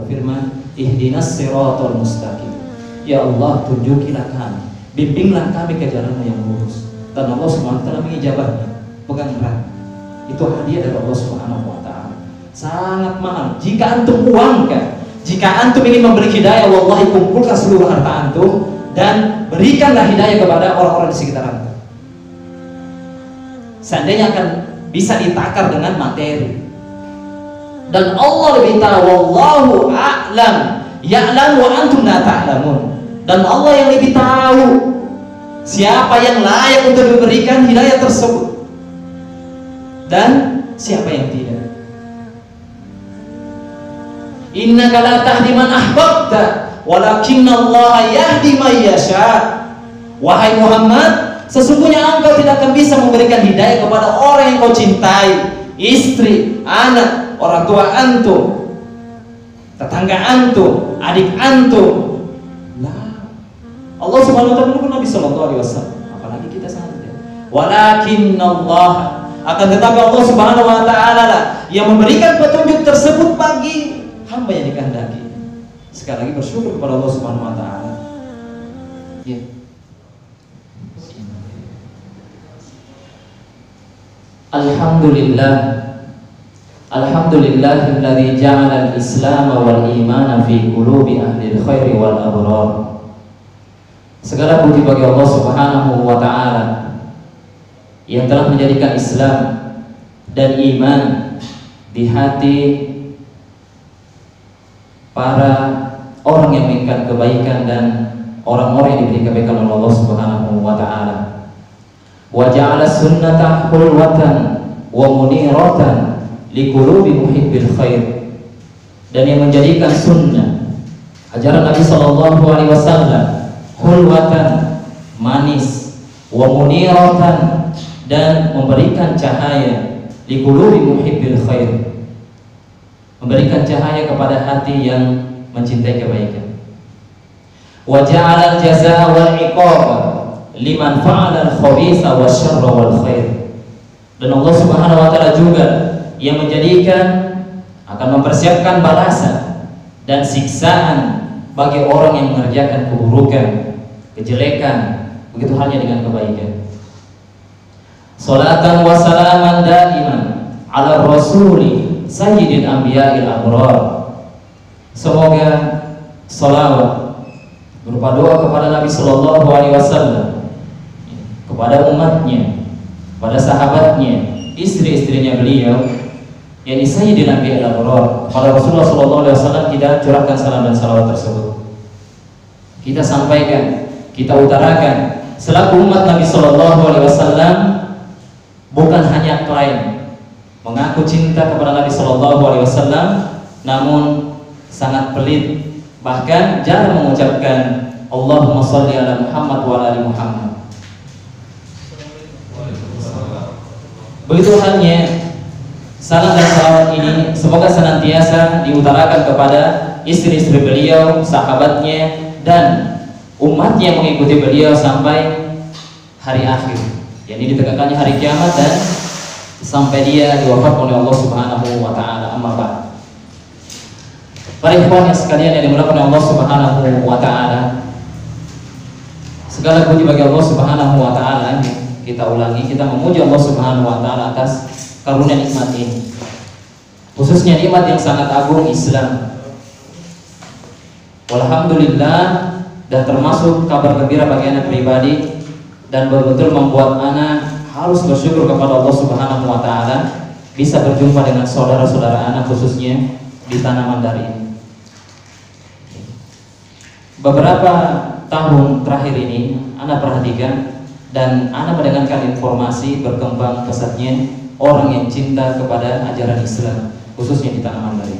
berfirman, ihdinas siratal mustaqim. Ya Allah, tunjukilah kami, bimbinglah kami ke jalan yang lurus. Dan Allah SWT mengijabahnya. Pegang erat. Itu hadiah dari Allah SWT. Sangat mahal. Jika antum uangkan, jika antum ingin memberi hidayah, wallahi kumpulkan seluruh harta antum dan berikanlah hidayah kepada orang-orang di sekitar antum. Seandainya akan bisa ditakar dengan materi. Dan Allah lebih tahu, wallahu a'lam, ya'lam wa antum la ta'lamun. Dan Allah yang lebih tahu siapa yang layak untuk diberikan hidayah tersebut dan siapa yang tidak. Innaka la tahdi man ahbabta walakinallaha yahdi man yasha. Wahai Muhammad, sesungguhnya engkau tidak akan bisa memberikan hidayah kepada orang yang kau cintai, istri, anak, orang tua antum, tetangga antum, adik antum. Nah, Allah Subhanahu wa taala menurut Nabi sallallahu alaihi wasallam, apalagi kita saja. Walakinnallaha, akan tetapi Allah Subhanahu wa taala lah yang memberikan petunjuk tersebut bagi hamba yang dikehendaki. Sekali lagi bersyukur kepada Allah Subhanahu wa taala. Ya. Alhamdulillah. Alhamdulillahilladzi ja'ala al-islam wal iman fi qulubi ahli al-khairi wal abrar. Segala puji bagi Allah Subhanahu wa taala yang telah menjadikan Islam dan iman di hati para orang yang menginginkan kebaikan dan orang-orang yang diberi kebaikan oleh Allah Subhanahu wa taala. Wa ja'ala sunnata hulwatan wa muniratan liqulubi muhibbil khair. Dan yang menjadikan sunnah ajaran Nabi sallallahu alaihi wasallam hulwatan, manis, wa muniratan, dan memberikan cahaya liqulubi muhibbil khair, memberikan cahaya kepada hati yang mencintai kebaikan. Wa ja'ala al-jazaa wal 'iqaba liman fa'ala al-khabitha wasyarra wal khair. Dan Allah Subhanahu wa taala juga yang menjadikan akan mempersiapkan balasan dan siksaan bagi orang yang mengerjakan keburukan, kejelekan, begitu halnya dengan kebaikan. Salatan wa salaman daiman ala rasuli sayyidil anbiya'il abrar. Semoga salawat berupa doa kepada Nabi sallallahu alaihi wasallam, kepada umatnya, kepada sahabatnya, istri-istrinya beliau, yakni sayyidil anbiya'il abrar, kepada Rasulullah sallallahu alaihi wasallam kita curahkan salam dan salawat tersebut. Kita sampaikan, kita utarakan selaku umat Nabi sallallahu alaihi wasallam, bukan hanya klaim mengaku cinta kepada Nabi sallallahu alaihi wasallam, namun sangat pelit, bahkan jarang mengucapkan Allahumma shalli ala Muhammad wa ala ali Muhammad. Begitu halnya salam dan salawat ini semoga senantiasa diutarakan kepada istri-istri beliau, sahabatnya, dan umat yang mengikuti beliau sampai hari akhir, yakni ditegakkannya hari kiamat dan sampai dia diwafatkan oleh Allah Subhanahu wa taala. Amma ba'd. Para ikhwan yang sekalian yang dimuliakan oleh Allah Subhanahu wa taala, segala puji bagi Allah Subhanahu wa taala. Kita ulangi, kita memuji Allah Subhanahu wa taala atas karunia nikmat ini, khususnya nikmat yang sangat agung, Islam. Alhamdulillah, dan termasuk kabar gembira bagi anak pribadi, dan betul-betul membuat anak harus bersyukur kepada Allah Subhanahu wa taala bisa berjumpa dengan saudara-saudara anak, khususnya di tanah Mandari ini. Beberapa tahun terakhir ini anak perhatikan dan anak mendengarkan informasi berkembang pesatnya orang yang cinta kepada ajaran Islam, khususnya di tanah Mandari.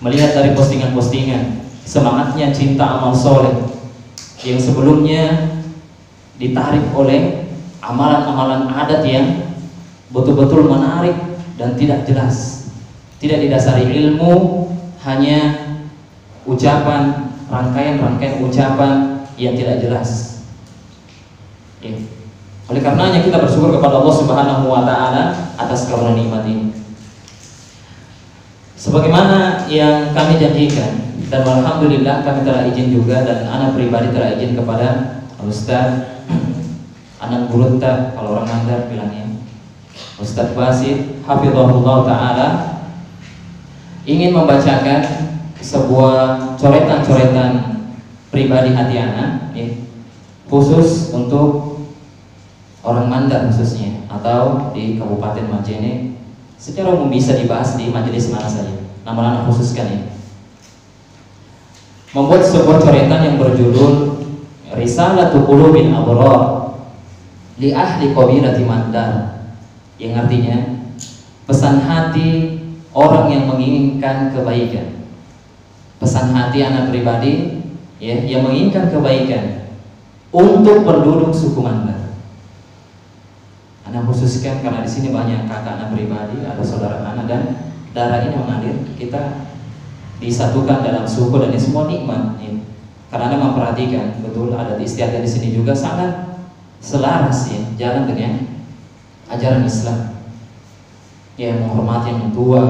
Melihat dari postingan-postingan semangatnya cinta amal soleh yang sebelumnya ditarik oleh amalan-amalan adat yang betul-betul menarik dan tidak jelas, tidak didasari ilmu, hanya ucapan, rangkaian-rangkaian ucapan yang tidak jelas. Oleh karenanya kita bersyukur kepada Allah Subhanahu wa taala atas karunia nikmat ini. Sebagaimana yang kami janjikan, dan alhamdulillah kami telah izin juga, dan anak pribadi telah izin kepada Ustaz Anak Burunta, kalau orang Mandar bilangnya Ustaz Basit hafizahullah ta'ala, ingin membacakan sebuah coretan-coretan pribadi hati anak ya, khusus untuk orang Mandar khususnya, atau di Kabupaten Majene. Secara umum bisa dibahas di majelis mana saja, namun anak khususkan ya, membuat sebuah coretan yang berjudul Risalatu Qulubil Abrar li ahli qabilati Mandar, yang artinya pesan hati orang yang menginginkan kebaikan. Pesan hati anak pribadi ya, yang menginginkan kebaikan untuk penduduk suku Mandar. Anak khususkan karena di sini banyak kakak anak pribadi, ada saudara anak, dan darah ini mengalir, kita disatukan dalam suku, dan ini semua nikmat ya. Karena Anda memperhatikan betul adat istiadat di sini juga sangat selaras ya, jalan dengan ajaran Islam. Yang menghormati yang tua,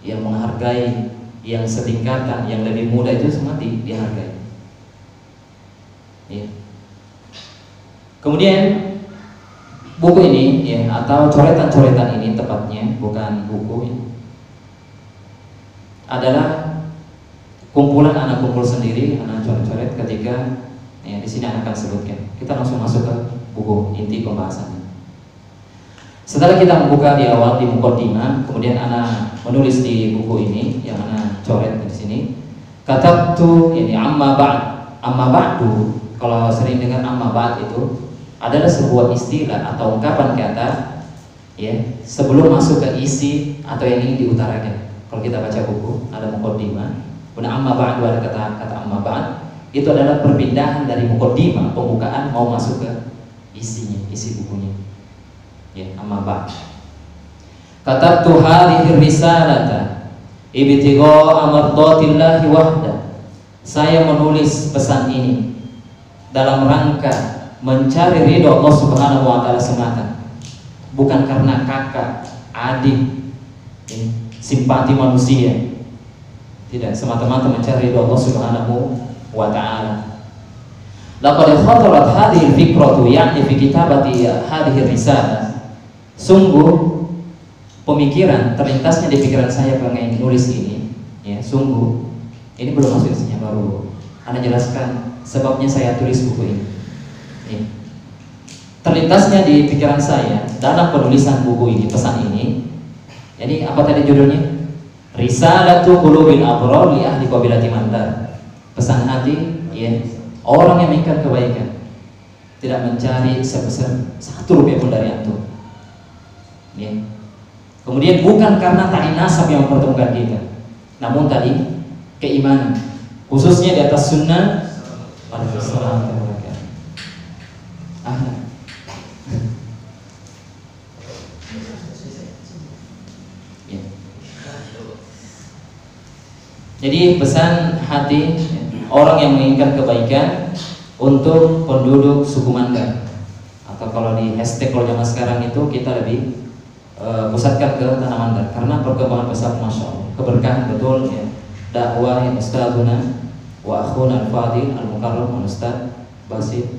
yang menghargai yang setingkatan, yang lebih muda, itu semua dihargai. Ya. Kemudian buku ini ya, atau coretan-coretan ini tepatnya, bukan buku ya, adalah kumpulan anak kumpul sendiri, anak coret-coret ketika ya, di sini anak akan sebutkan. Kita langsung masuk ke buku inti pembahasannya. Setelah kita membuka di awal di muqaddimah, kemudian anak menulis di buku ini yang anak coret di sini. Katabtu ini amma ba'd. Amma ba'du, kalau sering dengar amma ba'd itu adalah sebuah istilah atau ungkapan kata ya, sebelum masuk ke isi atau yang ingin diutarakan. Kalau kita baca buku ada muqaddimah, kemudian amma ba'du, ada kata amma ba'd, itu adalah perpindahan dari muqaddimah, pembukaan, mau masuk ke isinya, isi bukunya. Ya, amma ba'd. Katabtu hadhihi risalata ibtigha'a mardatillahi wahda. Saya menulis pesan ini dalam rangka mencari ridho Allah Subhanahu wa taala semata. Bukan karena kakak, adik, simpati manusia. Tidak, semata-mata mencari ridho Allah Subhanahu wa taala. Laqad khatarat hadhihi al-fikratu ya'ni fi kitabati hadhihi risalah. Sungguh pemikiran terlintasnya di pikiran saya pengen nulis ini ya, sungguh ini belum masuk isinya, baru Anda jelaskan sebabnya saya tulis buku ini ya. Terlintasnya di pikiran saya dalam penulisan buku ini, pesan ini. Jadi apa tadi judulnya? Risalatu Qulubil Abrar li ahli qabilati Mandar. Pesan hati ya, orang yang menginginkan kebaikan, tidak mencari sebesar 1 rupiah pun dari antum ya. Kemudian bukan karena tali nasab yang mempertemukan kita, namun tadi keimanan, khususnya di atas sunnah. Ya. Jadi pesan hati orang yang menginginkan kebaikan untuk penduduk suku Mandar, atau kalau di hashtag kalau zaman sekarang itu kita lebih pusatkan ke tanah Mandar, karena perkembangan besar, masya Allah, keberkahan betul ya, dakwah yang ustadzuna wa akhuna al-fadil al-mukarram al-ustadz Basit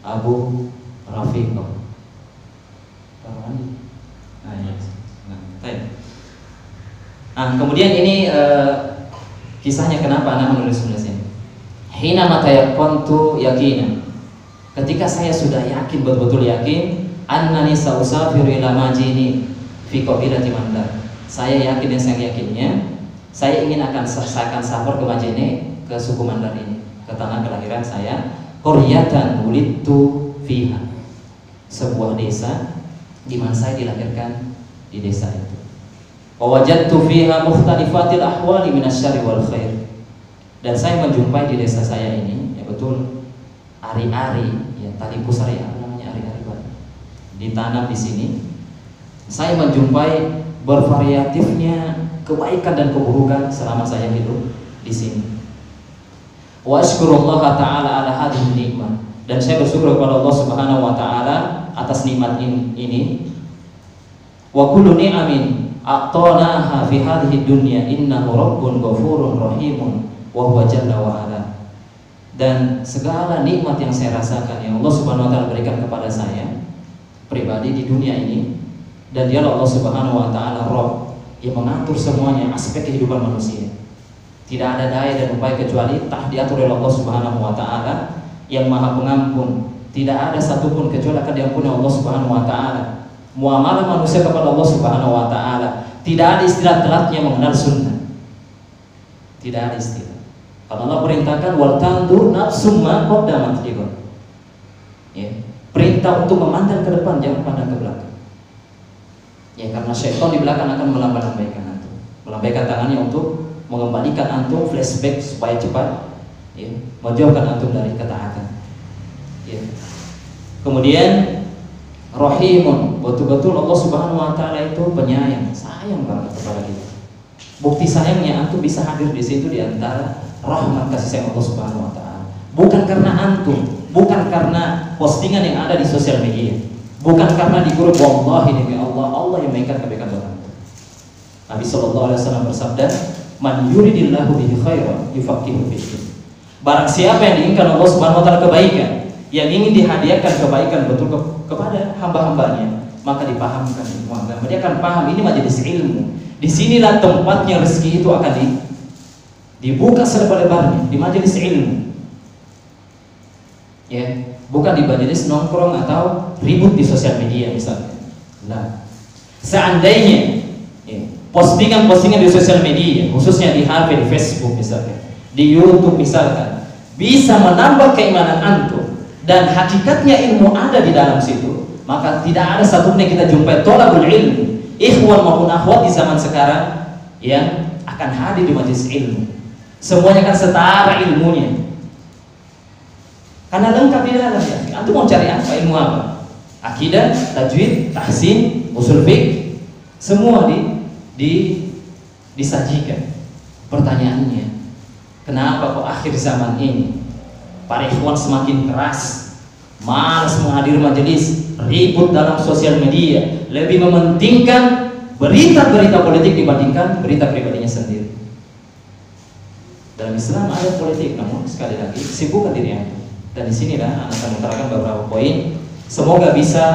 Abu Rafiq. Kemudian ini kisahnya kenapa anak menulis ini. Hina matayaqantu yakinan, ketika saya sudah yakin, betul-betul yakin, annani sausafiru ila majini fi qabilati Mandar. Saya yakin, dan saya yakinnya saya ingin akan safar ke Majene, ke suku Mandar ini, ke tanah kelahiran saya. Qaryatan wulidtu fiha, sebuah desa di mana saya dilahirkan di desa itu. Wa wajadtu fiha mukhtalifatil ahwali minasyarri wal khair, dan saya menjumpai di desa saya ini ya betul ari-ari ya, tali pusar ya, namanya ari-ari ditanam di sini. Saya menjumpai bervariatifnya kebaikan dan keburukan selama saya hidup di sini. Wa asykurullaha ta'ala ala hadhihi nikmah, dan saya bersyukur kepada Allah Subhanahu wa taala atas nikmat ini. Wa kullu ni'amin a'tanaha fi hadhihi dunya innahu rabbun ghafurun rahimun wa huwa jalla wa ala. Dan segala nikmat yang saya rasakan yang Allah Subhanahu wa taala berikan kepada saya pribadi di dunia ini, dan dialah Allah Subhanahu wa taala Rabb yang mengatur semuanya aspek kehidupan manusia. Tidak ada daya dan upaya kecuali diatur oleh Allah Subhanahu wa taala yang Maha Pengampun. Tidak ada satupun kecuali akan diampuni Allah Subhanahu wa taala. Muamalah manusia kepada Allah Subhanahu wa taala tidak ada istilah telatnya mengenal sunnah. Tidak ada istilah. Kalau Allah perintahkan wal tandur nafsum ma qaddamat lighad. Ya, perintah untuk memandang ke depan, jangan pandang ke belakang. Ya, karena syaitan di belakang akan melambai-lambaikan antum. Melambaikan tangannya untuk mengembalikan antum flashback supaya cepat ya, menjauhkan antum dari ketaatan. Ya. Kemudian Rahimun, betul-betul Allah Subhanahu wa taala itu penyayang, sayang banget kepada kita. Bukti sayangnya antum bisa hadir di situ di antara rahmat kasih sayang Allah Subhanahu wa taala. Bukan karena antum, bukan karena postingan yang ada di sosial media, bukan karena di grup, wallahi demi Allah, Allah yang mengikat kebaikan buat antum. Nabi sallallahu alaihi wasallam bersabda, "Man yuridillahu bihi khairan yufaqihu fiddin." Barang siapa yang diinginkan Allah Subhanahu wa taala kebaikan, yang ingin dihadiahkan kebaikan betul kepada hamba-hambanya, maka dipahamkan ilmu agama. Dia akan paham ini majelis ilmu. Disinilah tempatnya rezeki itu akan dibuka selebar-lebarnya, di majelis ilmu. Ya, bukan di majelis nongkrong atau ribut di sosial media misalnya. Nah, seandainya postingan-postingan di sosial media, khususnya di HP, di Facebook misalnya, di YouTube misalkan, bisa menambah keimanan antum dan hakikatnya ilmu ada di dalam situ, maka tidak ada satupun yang kita jumpai tolabul ilmu, ikhwan maupun akhwat di zaman sekarang yang akan hadir di majelis ilmu. Semuanya kan setara ilmunya, karena lengkap di dalam ya. Antum mau cari apa? Ilmu apa? Akidah, tajwid, tahsin, usul fiqh, semua disajikan. Pertanyaannya, kenapa kok akhir zaman ini para ikhwan semakin keras, malas menghadiri majelis, ribut dalam sosial media, lebih mementingkan berita-berita politik dibandingkan berita pribadinya sendiri. Dalam Islam ada politik, namun sekali lagi sibukkan diri Anda. Dan di sini anak akan mengutarakan beberapa poin, semoga bisa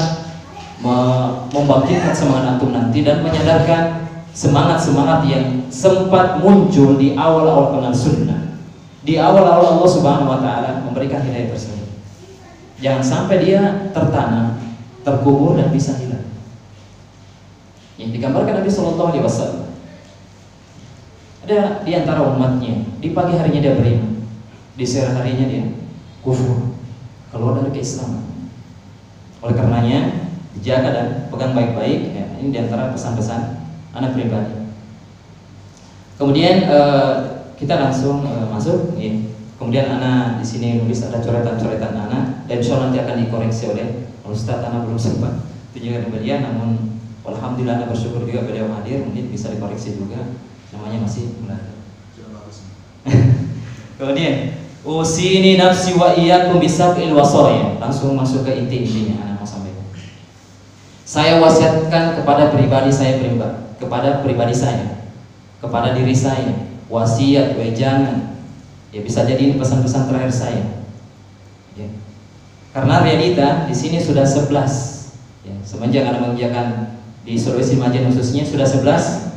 membangkitkan semangat antum nanti dan menyadarkan semangat-semangat yang sempat muncul di awal-awal kenal sunnah, di awal-awal Allah Subhanahu wa taala memberikan hidayah tersebut. Jangan sampai dia tertanam, terkubur dan bisa hilang. Yang digambarkan Nabi sallallahu alaihi wasallam, ada di antara umatnya, di pagi harinya dia beriman, di sore harinya dia kufur, keluar dari keislaman. Oleh karenanya dijaga dan pegang baik-baik ya, ini di antara pesan-pesan anak pribadi. Kemudian kita langsung masuk ya. Kemudian anak di sini nulis ada coretan-coretan anak, dan insya Allah nanti akan dikoreksi oleh Ustaz. Anak belum sempat tunjukkan beliau, namun alhamdulillah anak bersyukur juga beliau hadir, mungkin bisa dikoreksi juga, namanya masih belajar. Kemudian usini nafsi wa iyyakum bisab'il wasaya, langsung masuk ke inti-intinya anak mau sampaikan. Saya wasiatkan kepada pribadi saya, kepada pribadi saya, kepada diri saya, wasiat wejangan. Ya, bisa jadi ini pesan-pesan terakhir saya. Ya. Karena realita di sini sudah 11. Ya, semenjak ada mengerjakan di Sulawesi Majen khususnya sudah 11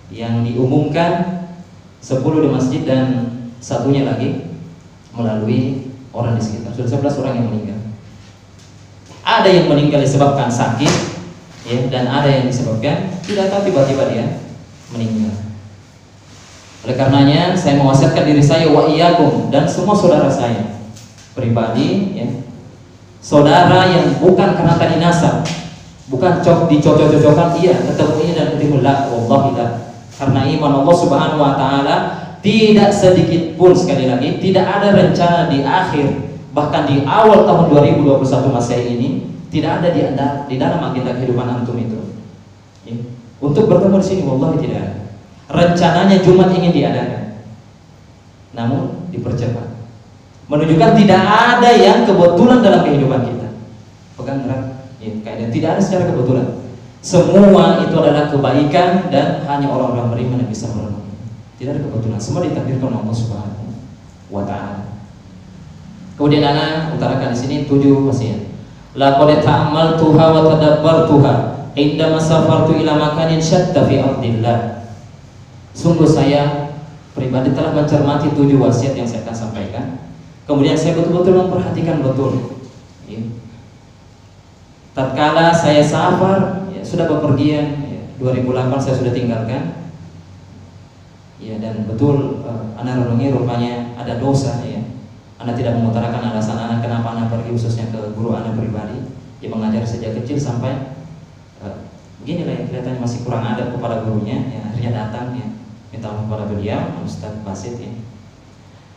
yang diumumkan, 10 di masjid dan satunya lagi melalui orang di sekitar. Sudah 11 orang yang meninggal. Ada yang meninggal disebabkan sakit, ya, dan ada yang disebabkan tidak tahu tiba-tiba dia meninggal. Oleh karenanya saya mewasiatkan diri saya wa iyyakum dan semua saudara saya pribadi, ya, saudara yang bukan karena tadi nasab, bukan dicocok-cocokkan, iya ketemu ini dan ketemu la, wallahi la. Karena iman Allah Subhanahu wa taala tidak sedikit pun, sekali lagi, tidak ada rencana di akhir bahkan di awal tahun 2021 Masehi ini tidak ada di dalam agenda kehidupan antum itu. Ya. Untuk bertemu di sini wallahi tidak ada. Rencananya Jumat ingin diadakan, namun dipercepat, menunjukkan tidak ada yang kebetulan dalam kehidupan kita. Pegang erat, ya, kaidah tidak ada secara kebetulan. Semua itu adalah kebaikan dan hanya orang-orang beriman yang bisa merenung. Tidak ada kebetulan, semua ditakdirkan oleh Allah Subhanahu wa taala. Kemudian ana utarakan di sini 7 wasiat. Laqad ta'ammaltuha wa tadabbartuha indama safartu ila makanin syatta fi ardillah. Sungguh saya pribadi telah mencermati 7 wasiat yang saya akan sampaikan. Kemudian saya betul-betul memperhatikan betul. Ya. Tatkala saya safar, ya, sudah bepergian, ya, 2008 saya sudah tinggalkan. Ya, dan betul anak renungi rupanya ada dosa, ya. Anda tidak mengutarakan alasan anak kenapa anak pergi, khususnya ke guru anak pribadi yang mengajar sejak kecil sampai beginilah, yang kelihatannya masih kurang adab kepada gurunya, ya, akhirnya datang, ya, minta maaf kepada beliau Ustaz Basit, ya,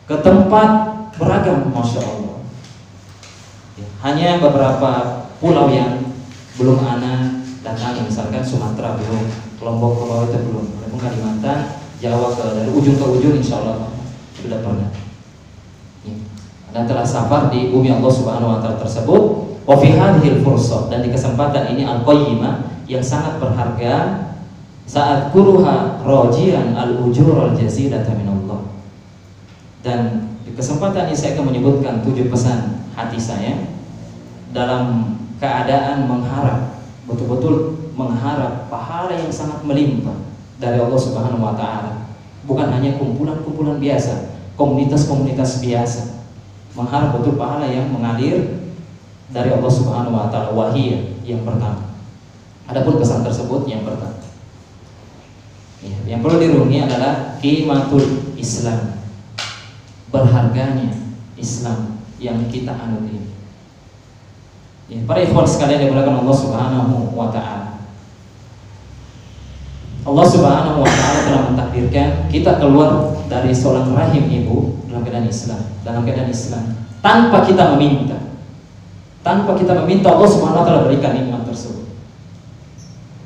ke tempat beragam, masya Allah, ya, hanya beberapa pulau yang belum anak datangi, misalkan Sumatera belum, Lombok ke bawah itu belum, walaupun Kalimantan, Jawa dari ujung ke ujung insya Allah sudah pernah. Dan telah safar di bumi Allah Subhanahu wa taala tersebut. Wa fi hadhil fursah, dan di kesempatan ini al-qayyimah yang sangat berharga, saat kuruha rajian al-ujur al-jazilata min Allah. Dan di kesempatan ini saya akan menyebutkan 7 pesan hati saya dalam keadaan mengharap, betul-betul mengharap pahala yang sangat melimpah dari Allah Subhanahu wa taala. Bukan hanya kumpulan-kumpulan biasa, komunitas-komunitas biasa. Mengharap betul pahala yang mengalir dari Allah Subhanahu wa taala. Wahiyah yang pertama. Adapun pesan tersebut yang pertama, ya, yang perlu dirungi adalah qimatul Islam, berharganya Islam yang kita anut ini. Ya, para ikhwan sekalian yang dimuliakan Allah Subhanahu wa taala. Allah Subhanahu wa taala telah mentakdirkan kita keluar dari seorang rahim ibu dalam keadaan Islam, tanpa kita meminta. Tanpa kita meminta, Allah Subhanahu wa taala berikan nikmat tersebut.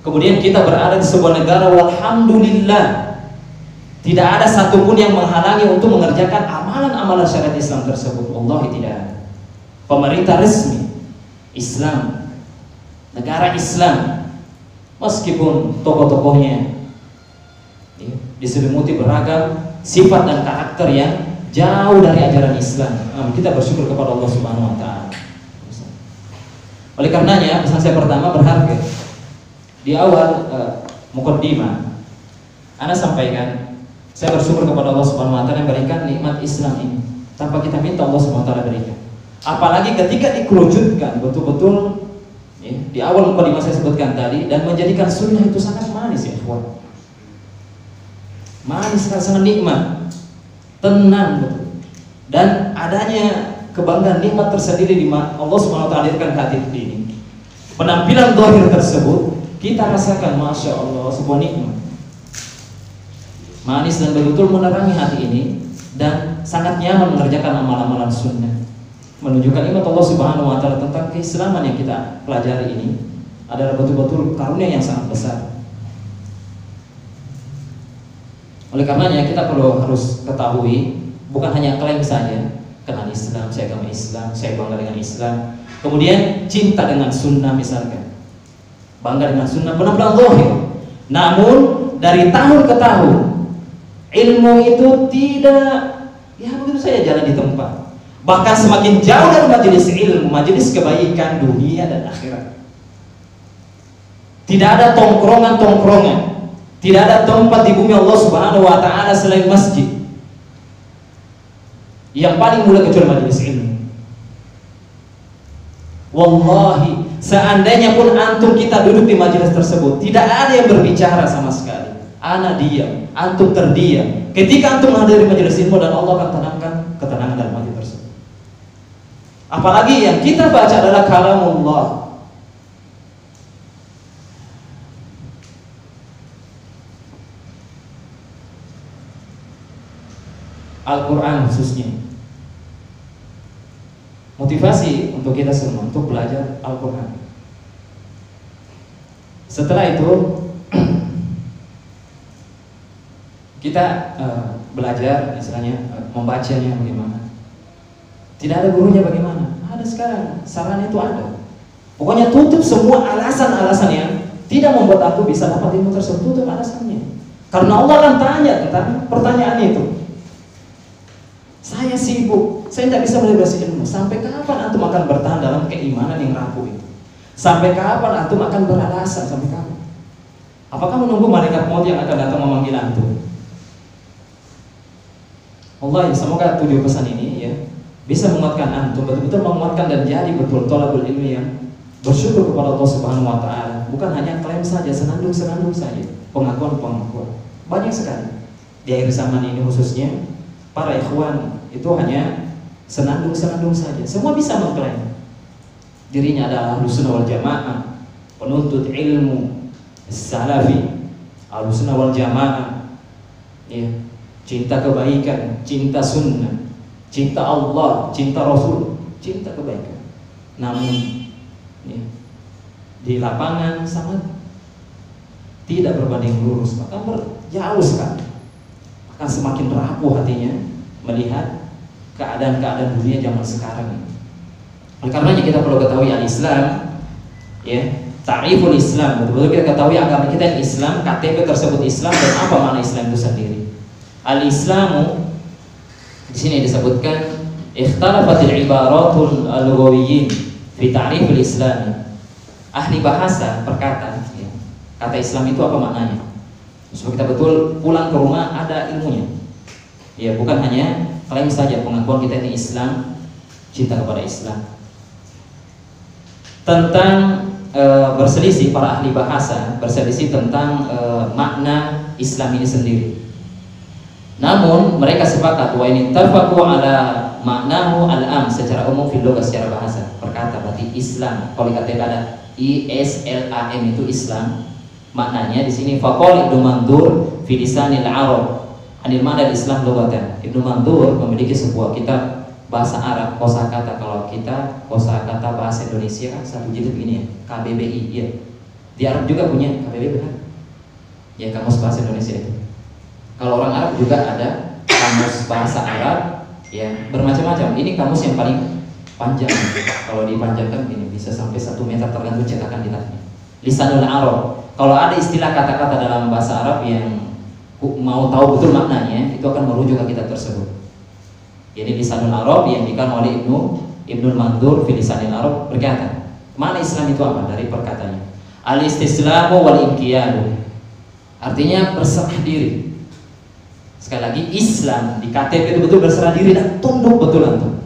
Kemudian kita berada di sebuah negara, walhamdulillah, tidak ada satupun yang menghalangi untuk mengerjakan amalan-amalan syariat Islam tersebut. Wallahi tidak ada. Pemerintah resmi Islam, negara Islam, meskipun tokoh-tokohnya diselimuti beragam sifat dan karakter yang jauh dari ajaran Islam, kita bersyukur kepada Allah Subhanahu wa taala. Oleh karenanya pesan saya pertama berharga. Di awal muqaddimah ana sampaikan, saya bersyukur kepada Allah Subhanahu wa taala yang berikan nikmat Islam ini tanpa kita minta, Allah Subhanahu wa taala berikan. Apalagi ketika dikerucutkan betul-betul, ya, di awal muqaddimah saya sebutkan tadi, dan menjadikan sunnah itu sangat manis, ya ikhwan. Manis, sangat nikmat, tenang, betul. Dan adanya kebanggaan nikmat tersendiri di Allah Subhanahu wa taala hadirkan ke hati ini. Penampilan zahir tersebut kita rasakan, masya Allah, sebuah nikmat manis dan betul menerangi hati ini, dan sangat nyaman mengerjakan amalan-amalan sunnah, menunjukkan nikmat Allah Subhanahu wa taala tentang keislaman yang kita pelajari ini adalah betul-betul karunia yang sangat besar. Oleh karenanya kita harus ketahui, bukan hanya klaim saja kenal Islam, saya agama Islam, saya bangga dengan Islam, kemudian cinta dengan sunnah misalkan, bangga dengan sunnah, penampilan zahir. Namun dari tahun ke tahun ilmu itu tidak, ya begitu saja jalan di tempat. Bahkan semakin jauh dari majelis ilmu, majelis kebaikan dunia dan akhirat. Tidak ada tongkrongan-tongkrongan, tidak ada tempat di bumi Allah Subhanahu wa taala selain masjid yang paling mulia kecuali majelis ilmu. Wallahi, seandainya pun antum kita duduk di majelis tersebut, tidak ada yang berbicara sama sekali. Ana diam, antum terdiam. Ketika antum menghadiri majelis ilmu, dan Allah akan tanamkan ketenangan dalam hati tersebut. Apalagi yang kita baca adalah kalamullah. Al-Quran khususnya. Motivasi untuk kita semua untuk belajar Al-Quran. Setelah itu kita belajar, misalnya membacanya bagaimana. Tidak ada gurunya bagaimana? Ada sekarang, sarana itu ada. Pokoknya tutup semua alasan-alasan yang tidak membuat antum bisa dapat ilmu tersebut. Itu alasannya. Karena Allah akan tanya tentang pertanyaan itu. Saya sibuk, saya tidak bisa melibasi ilmu. Sampai kapan antum akan bertahan dalam keimanan yang rapuh itu? Sampai kapan antum akan beralasan? Sampai kapan? Apakah menunggu malaikat maut yang akan datang memanggil antum? Allah, semoga 7 pesan ini ya bisa menguatkan antum, betul-betul menguatkan dan jadi betul thalabul ilmi yang bersyukur kepada Allah Subhanahu wa taala. Bukan hanya klaim saja, senandung-senandung saja, pengakuan-pengakuan. Banyak sekali di akhir zaman ini khususnya para ikhwan itu hanya senandung-senandung saja. Semua bisa mengklaim dirinya adalah Ahlussunnah wal Jamaah, penuntut ilmu salafi, Ahlussunnah wal Jamaah, ya, cinta kebaikan, cinta sunnah, cinta Allah, cinta Rasul, cinta kebaikan. Namun ya, di lapangan sangat tidak berbanding lurus, maka jauh sekali. Akan semakin rapuh hatinya melihat keadaan-keadaan dunia zaman sekarang ini. Oleh karenanya kita perlu ketahui al-Islam, ya, ta'riful Islam, betul-betul kita ketahui agama kita yang Islam, KTP tersebut Islam, dan apa makna Islam itu sendiri. Al-Islamu di sini disebutkan ikhtalafatil ibaratul lughawiyyin fi ta'rifil Islam. Ahli bahasa berkata, ya, kata Islam itu apa maknanya? Supaya kita betul pulang ke rumah ada ilmunya. Ya, bukan hanya klaim saja pengakuan kita ini Islam, cinta kepada Islam. Tentang berselisih para ahli bahasa, berselisih tentang makna Islam ini sendiri. Namun mereka sepakat wa in tafaqu ala maknahu al-am secara umum fil lugha, secara bahasa. Berkata berarti Islam, kalau dikatakan ada ISLAM itu Islam. Maknanya di sini faqala Ibnu Mandur fi lisanil Arab anil ma'na Islam lughatan. Ibnu Mandur memiliki sebuah kitab bahasa Arab kosakata. Kalau kita kosakata bahasa Indonesia kan satu jilid begini ya, KBBI ya. Di Arab juga punya KBBI, benar? Ya, kamus bahasa Indonesia itu. Kalau orang Arab juga ada kamus bahasa Arab ya, bermacam-macam. Ini kamus yang paling panjang. Kalau dipanjangkan ini bisa sampai 1 meter tergantung cetakan di dalamnya. Lisanul Arab. Kalau ada istilah kata-kata dalam bahasa Arab yang mau tahu betul maknanya, itu akan merujuk ke kitab tersebut. Jadi Lisanul Arab yang dikatakan oleh Ibnu Mandur fi Lisanil Arab berkata, makna Islam itu apa? Dari perkataannya, al-istislamu wal inqiyadu. Artinya berserah diri. Sekali lagi, Islam di KTP itu betul berserah diri dan tunduk betul antum.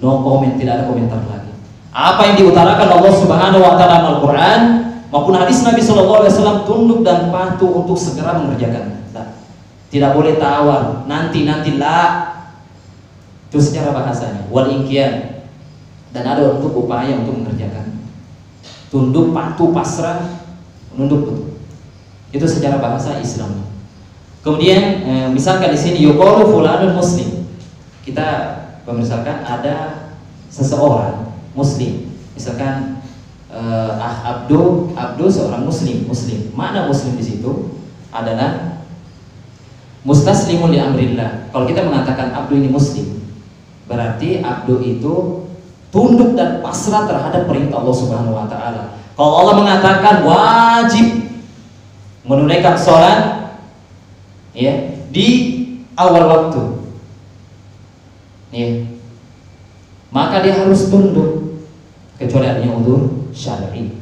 No comment, tidak ada komentar lagi. Apa yang diutarakan Allah Subhanahu wa taala dalam Al-Qur'an maupun hadis Nabi sallallahu alaihi wasallam, tunduk dan patuh untuk segera mengerjakannya. Tidak boleh tawar, nanti lah. Itu secara bahasanya. Wal inqiyad. Dan ada untuk upaya untuk mengerjakan. Tunduk, patuh, pasrah, menunduk betul. Itu secara bahasa Islam. Kemudian misalkan di sini yuqalu fulanun muslim. Kita misalkan ada seseorang muslim. Misalkan Abdu seorang muslim. Makna muslim di situ adalah mustaslimun li amrillah. Kalau kita mengatakan Abdu ini muslim, berarti Abdu itu tunduk dan pasrah terhadap perintah Allah Subhanahu wa taala. Kalau Allah mengatakan wajib menunaikan sholat ya di awal waktu, ya, maka dia harus tunduk kecuali adanya udzur syar'i.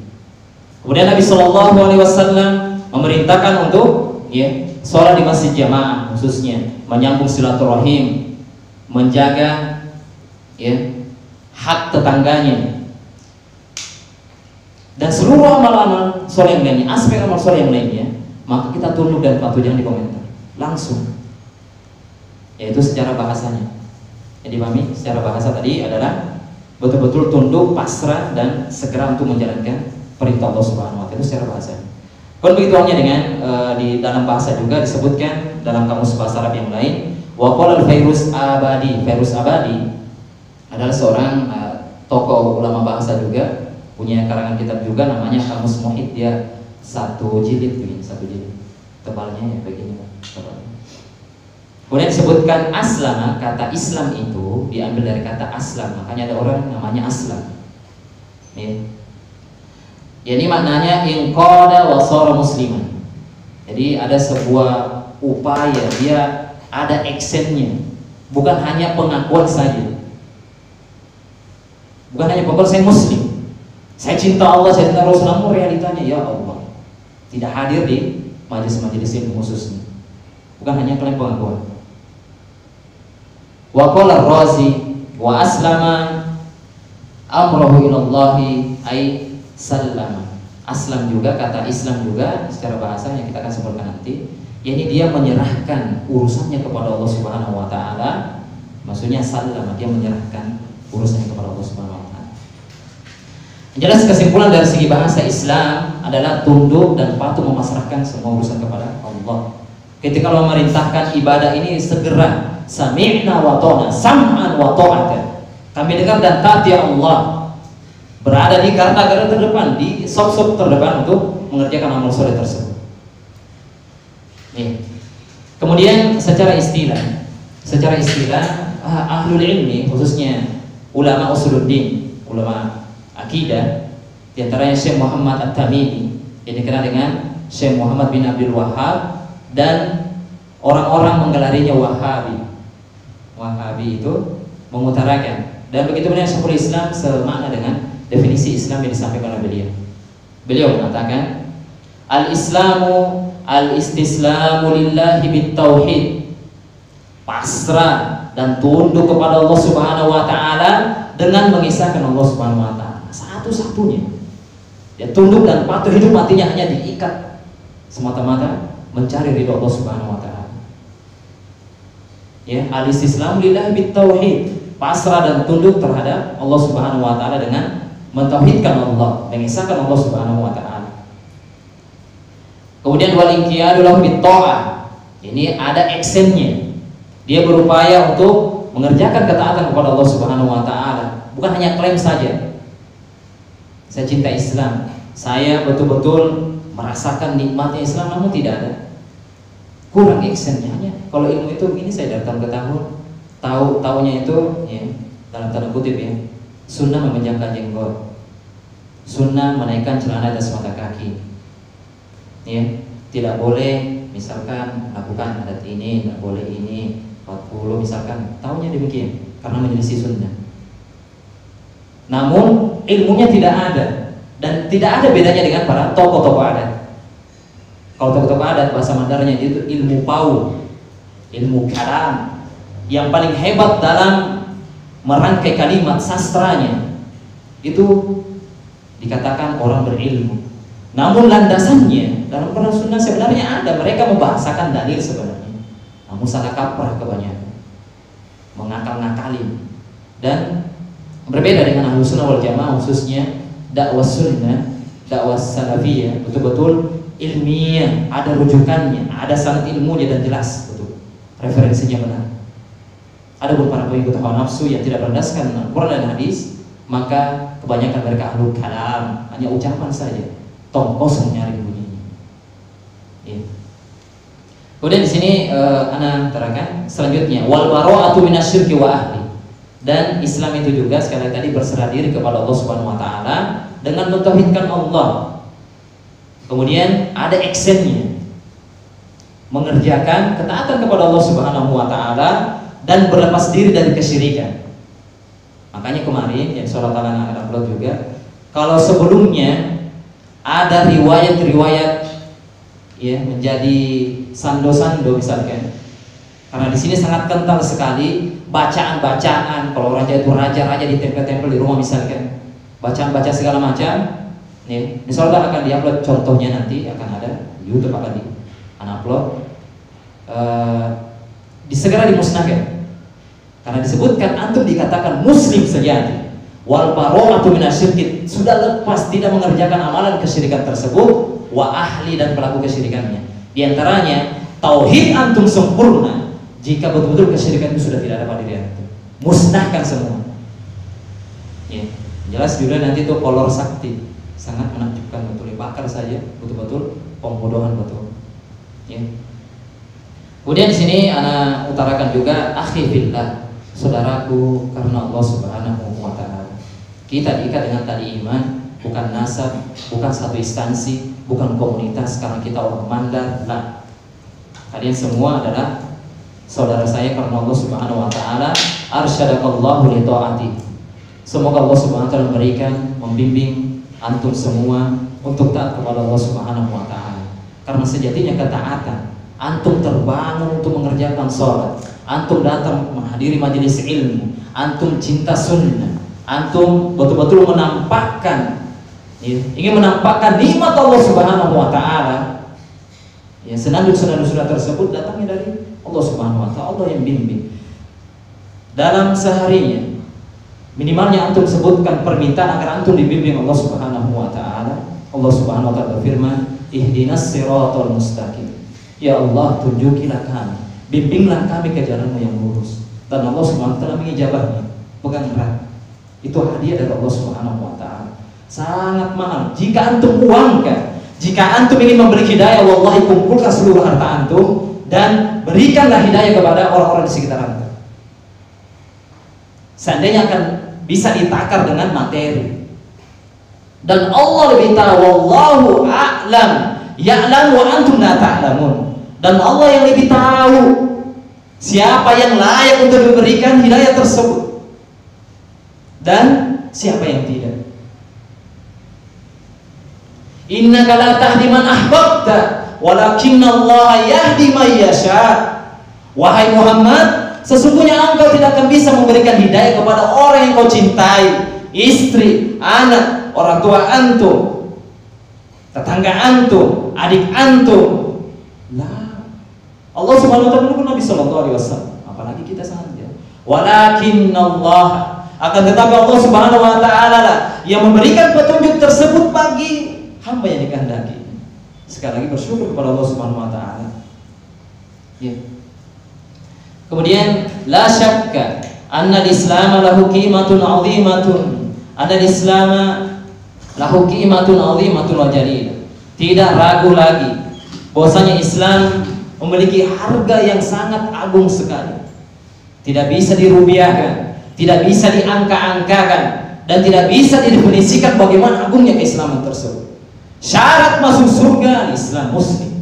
Kemudian Nabi Shallallahu alaihi wasallam memerintahkan untuk ya sholat di masjid jamaah, khususnya menyambung silaturahim, menjaga ya hak tetangganya, dan seluruh amal-amal sholat yang lainnya, aspek amal sholat yang lainnya, maka kita tunduk dan patuh, jangan dikomentar, langsung. Yaitu secara bahasanya. Jadi pahami, secara bahasa tadi adalah betul-betul tunduk, pasrah, dan segera untuk menjalankan perintah Allah Subhanahu wa taala. Itu secara bahasa. Kalau begitu halnya dengan di dalam bahasa juga disebutkan dalam kamus bahasa Arab yang lain. Wa qala al-Fairuz Abadi. Fairuz Abadi adalah seorang tokoh ulama bahasa juga, punya karangan kitab juga namanya Kamus Muhit. Dia satu jilid begini, satu jilid. Tebalnya ya begini tebalnya. Kemudian disebutkan aslam, kata Islam itu diambil dari kata aslam, makanya ada orang namanya Aslam. Ya. Ini maknanya inqada wa shara musliman. Jadi ada sebuah upaya, dia ada actionnya, bukan hanya pengakuan saja. Bukan hanya pengakuan saya muslim, saya cinta Allah, saya cinta Rasulullah, namun realitanya ya Allah tidak hadir di majelis-majelis ilmu khususnya. Bukan hanya klaim pengakuan. Wa qala ar-Razi wa aslama amrahu ilallahi ay sallama. Aslam juga, kata Islam juga secara bahasa yang kita akan sebutkan nanti, yakni dia menyerahkan urusannya kepada Allah Subhanahu wa taala. Maksudnya sallama, dia menyerahkan urusannya kepada Allah Subhanahu wa taala. Jelas kesimpulan dari segi bahasa Islam adalah tunduk dan patuh memasrahkan semua urusan kepada Allah. Ketika Allah memerintahkan ibadah ini segera sami'na wa ta'na, sam'an wa ta'atan. Kami dengar dan taat ya Allah. Berada di garda-garda terdepan, di sop-sop terdepan untuk mengerjakan amal soleh tersebut. Nih. Kemudian secara istilah ahlul ilmi, khususnya ulama usuluddin, ulama akidah, di antaranya Syekh Muhammad At-Tamimi yang dikenal dengan Syekh Muhammad bin Abdul Wahhab, dan orang-orang menggelarinya Wahabi. Wahabi itu mengutarakan, dan begitu banyak Syekhul Islam semakna dengan definisi Islam yang disampaikan oleh beliau. Beliau mengatakan, al-Islamu al-istislamu lillahi bit-tauhid, pasrah dan tunduk kepada Allah Subhanahu wa taala dengan mengisahkan Allah Subhanahu wa taala satu-satunya. Dia tunduk dan patuh, hidup matinya hanya diikat semata-mata mencari ridha Allah Subhanahu wa taala. Ya, al-istislamu lillahi bit-tauhid, pasrah dan tunduk terhadap Allah Subhanahu wa taala dengan mentauhidkan Allah, mengisahkan Allah Subhanahu wa taala. Kemudian wal inqiyadu lahu bit-tha'ah. Ini ada actionnya. Dia berupaya untuk mengerjakan ketaatan kepada Allah Subhanahu wa taala, bukan hanya klaim saja. Saya cinta Islam, saya betul-betul merasakan nikmatnya Islam, namun tidak ada, kurang actionnya. Hanya kalau ilmu itu begini, saya dari tahun ke tahun taunya itu ya, dalam tanda kutip ya, sunnah memanjangkan jenggot, sunnah menaikkan celana atas mata kaki, ya, tidak boleh misalkan lakukan adat ini, tidak boleh ini 40 misalkan, taunya demikian karena menyelisih sunnah. Namun ilmunya tidak ada, dan tidak ada bedanya dengan para tokoh-tokoh adat. Kalau tokoh-tokoh adat bahasa Mandarnya itu ilmu paul, ilmu kalam, yang paling hebat dalam merangkai kalimat sastranya itu dikatakan orang berilmu. Namun landasannya dalam Quran Sunnah sebenarnya ada, mereka membahasakan dalil sebenarnya, namun salah kaprah kebanyakan, mengakal-ngakalin. Dan berbeda dengan Ahlus Sunnah wal Jamaah, khususnya dakwah sunnah, dakwah salafiyah, betul-betul ilmiah, ada rujukannya, ada sanad ilmunya dan jelas betul referensinya benar. Ada beberapa pengikut hawa nafsu yang tidak berdasarkan Al-Quran dan hadis, maka kebanyakan mereka ahlul kalam, hanya ucapan saja, tong kosong nyari bunyinya. Ya. Kemudian di sini ana terangkan selanjutnya, wal bara'atu minasyirki wa ahli. Dan Islam itu juga sekali tadi berserah diri kepada Allah Subhanahu wa taala dengan mentauhidkan Allah. Kemudian ada actionnya, mengerjakan ketaatan kepada Allah Subhanahu wa taala dan berlepas diri dari kesyirikan. Makanya kemarin yang sholat anak upload juga, kalau sebelumnya ada riwayat-riwayat ya menjadi sando-sando misalkan, karena di sini sangat kental sekali bacaan-bacaan. Kalau raja itu raja-raja di tempel-tempel di rumah misalkan, bacaan-bacaan segala macam. Nih, di sholat akan diupload contohnya, nanti akan ada di YouTube, akan di upload. Segera dimusnahkan. Karena disebutkan antum dikatakan muslim sejati, wal bara'atu minasyirki, sudah lepas, tidak mengerjakan amalan kesyirikan tersebut, wa ahli, dan pelaku kesyirikannya. Di antaranya tauhid antum sempurna jika betul-betul kesyirikan itu sudah tidak ada pada diri antum. Musnahkan semua. Ya, jelas juga nanti itu kolor sakti, sangat menakjubkan betul, dibakar saja betul-betul pembodohan betul. Ya. Kemudian di sini ana utarakan juga akhi fillah, saudaraku karena Allah Subhanahu wa taala. Kita diikat dengan tali iman, bukan nasab, bukan satu instansi, bukan komunitas karena kita orang Mandar. Nah, kalian semua adalah saudara saya karena Allah Subhanahu wa taala arsyadakallahu li taati. Semoga Allah Subhanahu wa taala memberikan, membimbing antum semua untuk taat kepada Allah Subhanahu wa taala. Karena sejatinya ketaatan, antum terbangun untuk mengerjakan sholat, antum datang menghadiri majelis ilmu, antum cinta sunnah, antum betul-betul menampakkan, ingin menampakkan nikmat Allah Subhanahu wa taala. Ya, senandung-senandung surat tersebut datangnya dari Allah Subhanahu wa taala, Allah yang bimbing. Dalam seharinya minimalnya antum sebutkan permintaan agar antum dibimbing Allah Subhanahu wa taala. Allah Subhanahu wa taala berfirman, "Ihdinas siratal mustaqim." Ya Allah, tunjukilah kami, bimbinglah kami ke jalanmu yang lurus. Dan Allah Subhanahu wa taala mengijabahnya. Pegang erat. Itu hadiah dari Allah Subhanahu wa taala. Sangat mahal. Jika antum uangkan, jika antum ingin memberi hidayah, wallahi kumpulkan seluruh harta antum dan berikanlah hidayah kepada orang-orang di sekitar antum. Seandainya akan bisa ditakar dengan materi. Dan Allah lebih tahu, wallahu a'lam, ya'lam wa antum la ta'lamun. Dan Allah yang lebih tahu siapa yang layak untuk diberikan hidayah tersebut dan siapa yang tidak. Innaka la tahdi man ahbabta walakinna Allah yahdi man yasha. Wahai Muhammad, sesungguhnya engkau tidak akan bisa memberikan hidayah kepada orang yang kau cintai, istri, anak, orang tua antum, tetangga antum, adik antum. Lah, Allah Subhanahu wa taala menurut Nabi sallallahu alaihi wasallam, apalagi kita saja. Walakinallah, akan tetapi Allah Subhanahu wa taala lah yang memberikan petunjuk tersebut bagi hamba yang dikehendaki. Sekali lagi bersyukur kepada Allah Subhanahu wa taala. Ya. Kemudian la syakka anna al-islam lahu qimatun 'azimatun. Anna al-islam lahu qimatun 'azimatun wa jalilah. Tidak ragu lagi bahwasanya Islam memiliki harga yang sangat agung sekali. Tidak bisa dirubiahkan, tidak bisa diangka-angkakan, dan tidak bisa didefinisikan bagaimana agungnya keislaman tersebut. Syarat masuk surga Islam muslim,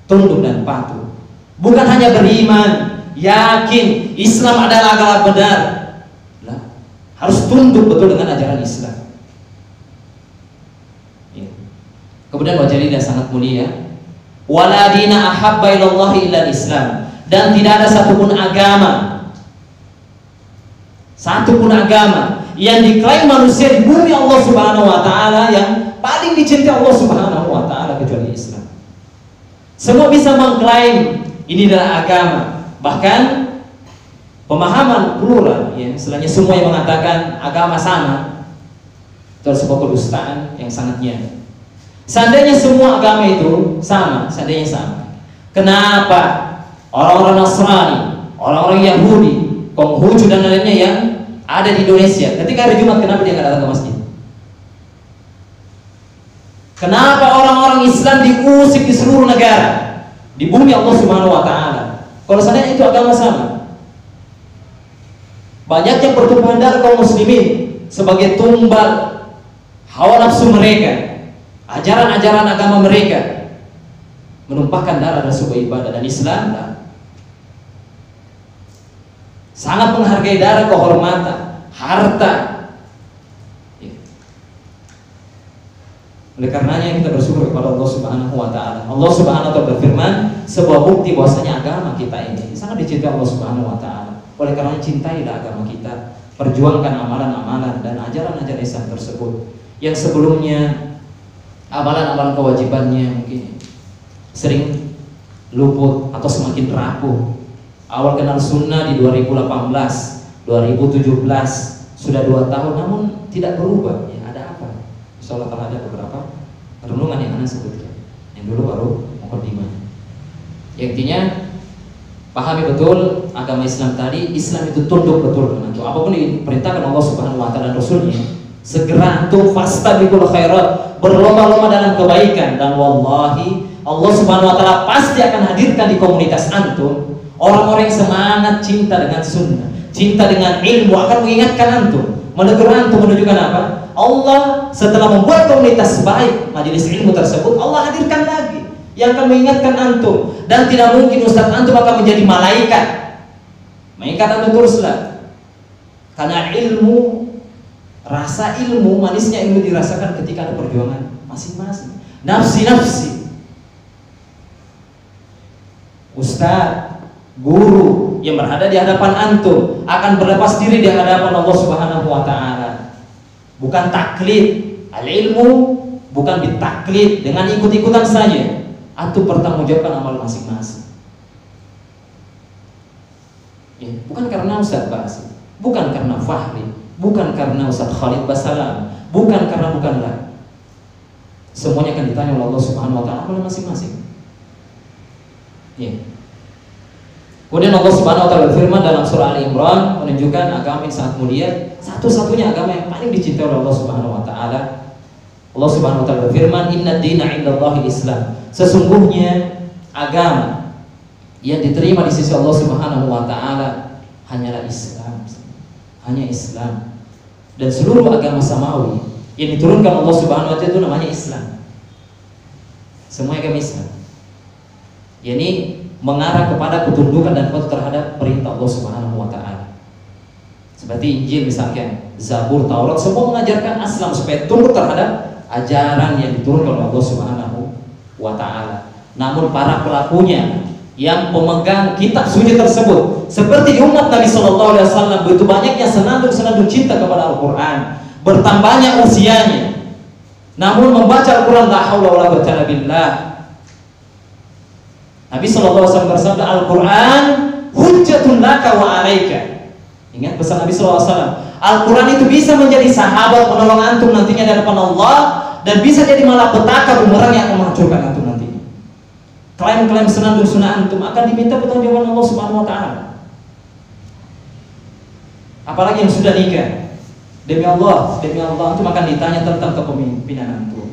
tunduk dan patuh. Bukan hanya beriman, yakin Islam adalah agama benar. Lah, harus tunduk betul dengan ajaran Islam. Ya. Kemudian wajaridah sangat mulia. Wala dina ahabba ilallahi illa Islam, dan tidak ada satupun agama yang diklaim manusia di bumi Allah Subhanahu wa taala yang paling dicintai Allah Subhanahu wa taala kecuali Islam. Semua bisa mengklaim ini adalah agama, bahkan pemahaman plural, ya, istilahnya semua yang mengatakan agama sama, itu sebuah kedustaan yang sangat nyata. Seandainya semua agama itu sama, seandainya sama, kenapa orang-orang Nasrani, orang-orang Yahudi, Konghucu dan lainnya yang ada di Indonesia ketika hari Jumat, kenapa dia nggak datang ke masjid? Kenapa orang-orang Islam diusik di seluruh negara di bumi Allah Subhanahu wa taala? Kalau seandainya itu agama sama, banyaknya pertumpahan darah kaum muslimin sebagai tumbal hawa nafsu mereka, ajaran-ajaran agama mereka, menumpahkan darah dan sebuah ibadah. Dan Islam sangat menghargai darah, kehormatan, harta. Oleh karenanya kita bersyukur kepada Allah Subhanahu wa taala. Allah Subhanahu wa taala berfirman, sebuah bukti bahwasanya agama kita ini sangat dicintai Allah Subhanahu wa taala. Oleh karenanya cintailah agama kita, perjuangkan amalan-amalan dan ajaran-ajaran Islam tersebut yang sebelumnya amalan-amalan kewajibannya mungkin sering luput atau semakin rapuh. Awal kenal sunnah di 2018, 2017, sudah 2 tahun namun tidak berubah. Ya, ada apa? Insya Allah akan ada beberapa renungan yang Anda sebutkan. Yang dulu baru mukadimah. Ya, intinya pahami betul agama Islam tadi. Islam itu tunduk betul dengan itu. Apapun diperintahkan Allah Subhanahu wa taala dan Rasulnya, segera antum fastabiqul khairat, berlomba-lomba dalam kebaikan, dan wallahi Allah Subhanahu wa taala pasti akan hadirkan di komunitas antum orang-orang yang semangat cinta dengan sunnah, cinta dengan ilmu, akan mengingatkan antum, menegur antum, menunjukkan apa? Allah setelah membuat komunitas baik majelis ilmu tersebut, Allah hadirkan lagi yang akan mengingatkan antum. Dan tidak mungkin Ustaz antum akan menjadi malaikat mengingat antum teruslah, karena ilmu, rasa ilmu, manisnya ilmu dirasakan ketika ada perjuangan masing-masing. Nafsi-nafsi, Ustaz, guru yang berada di hadapan antum akan berlepas diri di hadapan Allah Subhanahu wa Ta'ala. Bukan taklid, al-ilmu bukan ditaklid dengan ikut-ikutan saja. Antum bertanggungjawabkan amal masing-masing. Ya, bukan karena Ustaz Basir, bukan karena Fahri, bukan karena Ustaz Khalid Basalam, bukanlah. Semuanya akan ditanya oleh Allah Subhanahu wa Ta'ala amal masing-masing. Ya. Kemudian Allah Subhanahu wa Ta'ala berfirman dalam surah Al-Imran menunjukkan agama yang sangat mulia, satu-satunya agama yang paling dicintai oleh Allah Subhanahu wa Ta'ala. Allah Subhanahu wa Ta'ala berfirman, "Inna dina 'indallahil Islam." Sesungguhnya agama yang diterima di sisi Allah Subhanahu wa Ta'ala hanyalah Islam. Hanya Islam. Dan seluruh agama samawi yang diturunkan Allah Subhanahu wa Ta'ala itu namanya Islam. Semua agama Islam. Yani mengarah kepada ketundukan dan patuh terhadap perintah Allah Subhanahu wa Ta'ala. Seperti Injil misalkan, Zabur, Taurat, semua mengajarkan Islam supaya tunduk terhadap ajaran yang diturunkan oleh Allah Subhanahu wa Ta'ala. Namun para pelakunya yang pemegang kitab suci tersebut, seperti umat Nabi Sallallahu Alaihi Wasallam, begitu banyaknya senandung cinta kepada Al-Quran, bertambahnya usianya, namun membaca Al-Quran la haula wala quwwata illa billah. Nabi Sallallahu Alaihi Wasallam bersabda, Al-Quran hujjatun laka wa alaika. Ingat pesan Nabi Sallallahu Alaihi Wasallam, Al-Quran itu bisa menjadi sahabat penolong antum nantinya di hadapan Allah, dan bisa jadi malapetaka bumerang yang akan menghancurkan antum nantinya. Klaim-klaim senandung sunnah antum akan diminta pertanggungjawaban Allah Subhanahu wa Ta'ala. Apalagi yang sudah nikah, demi Allah antum akan ditanya tentang kepemimpinan antum.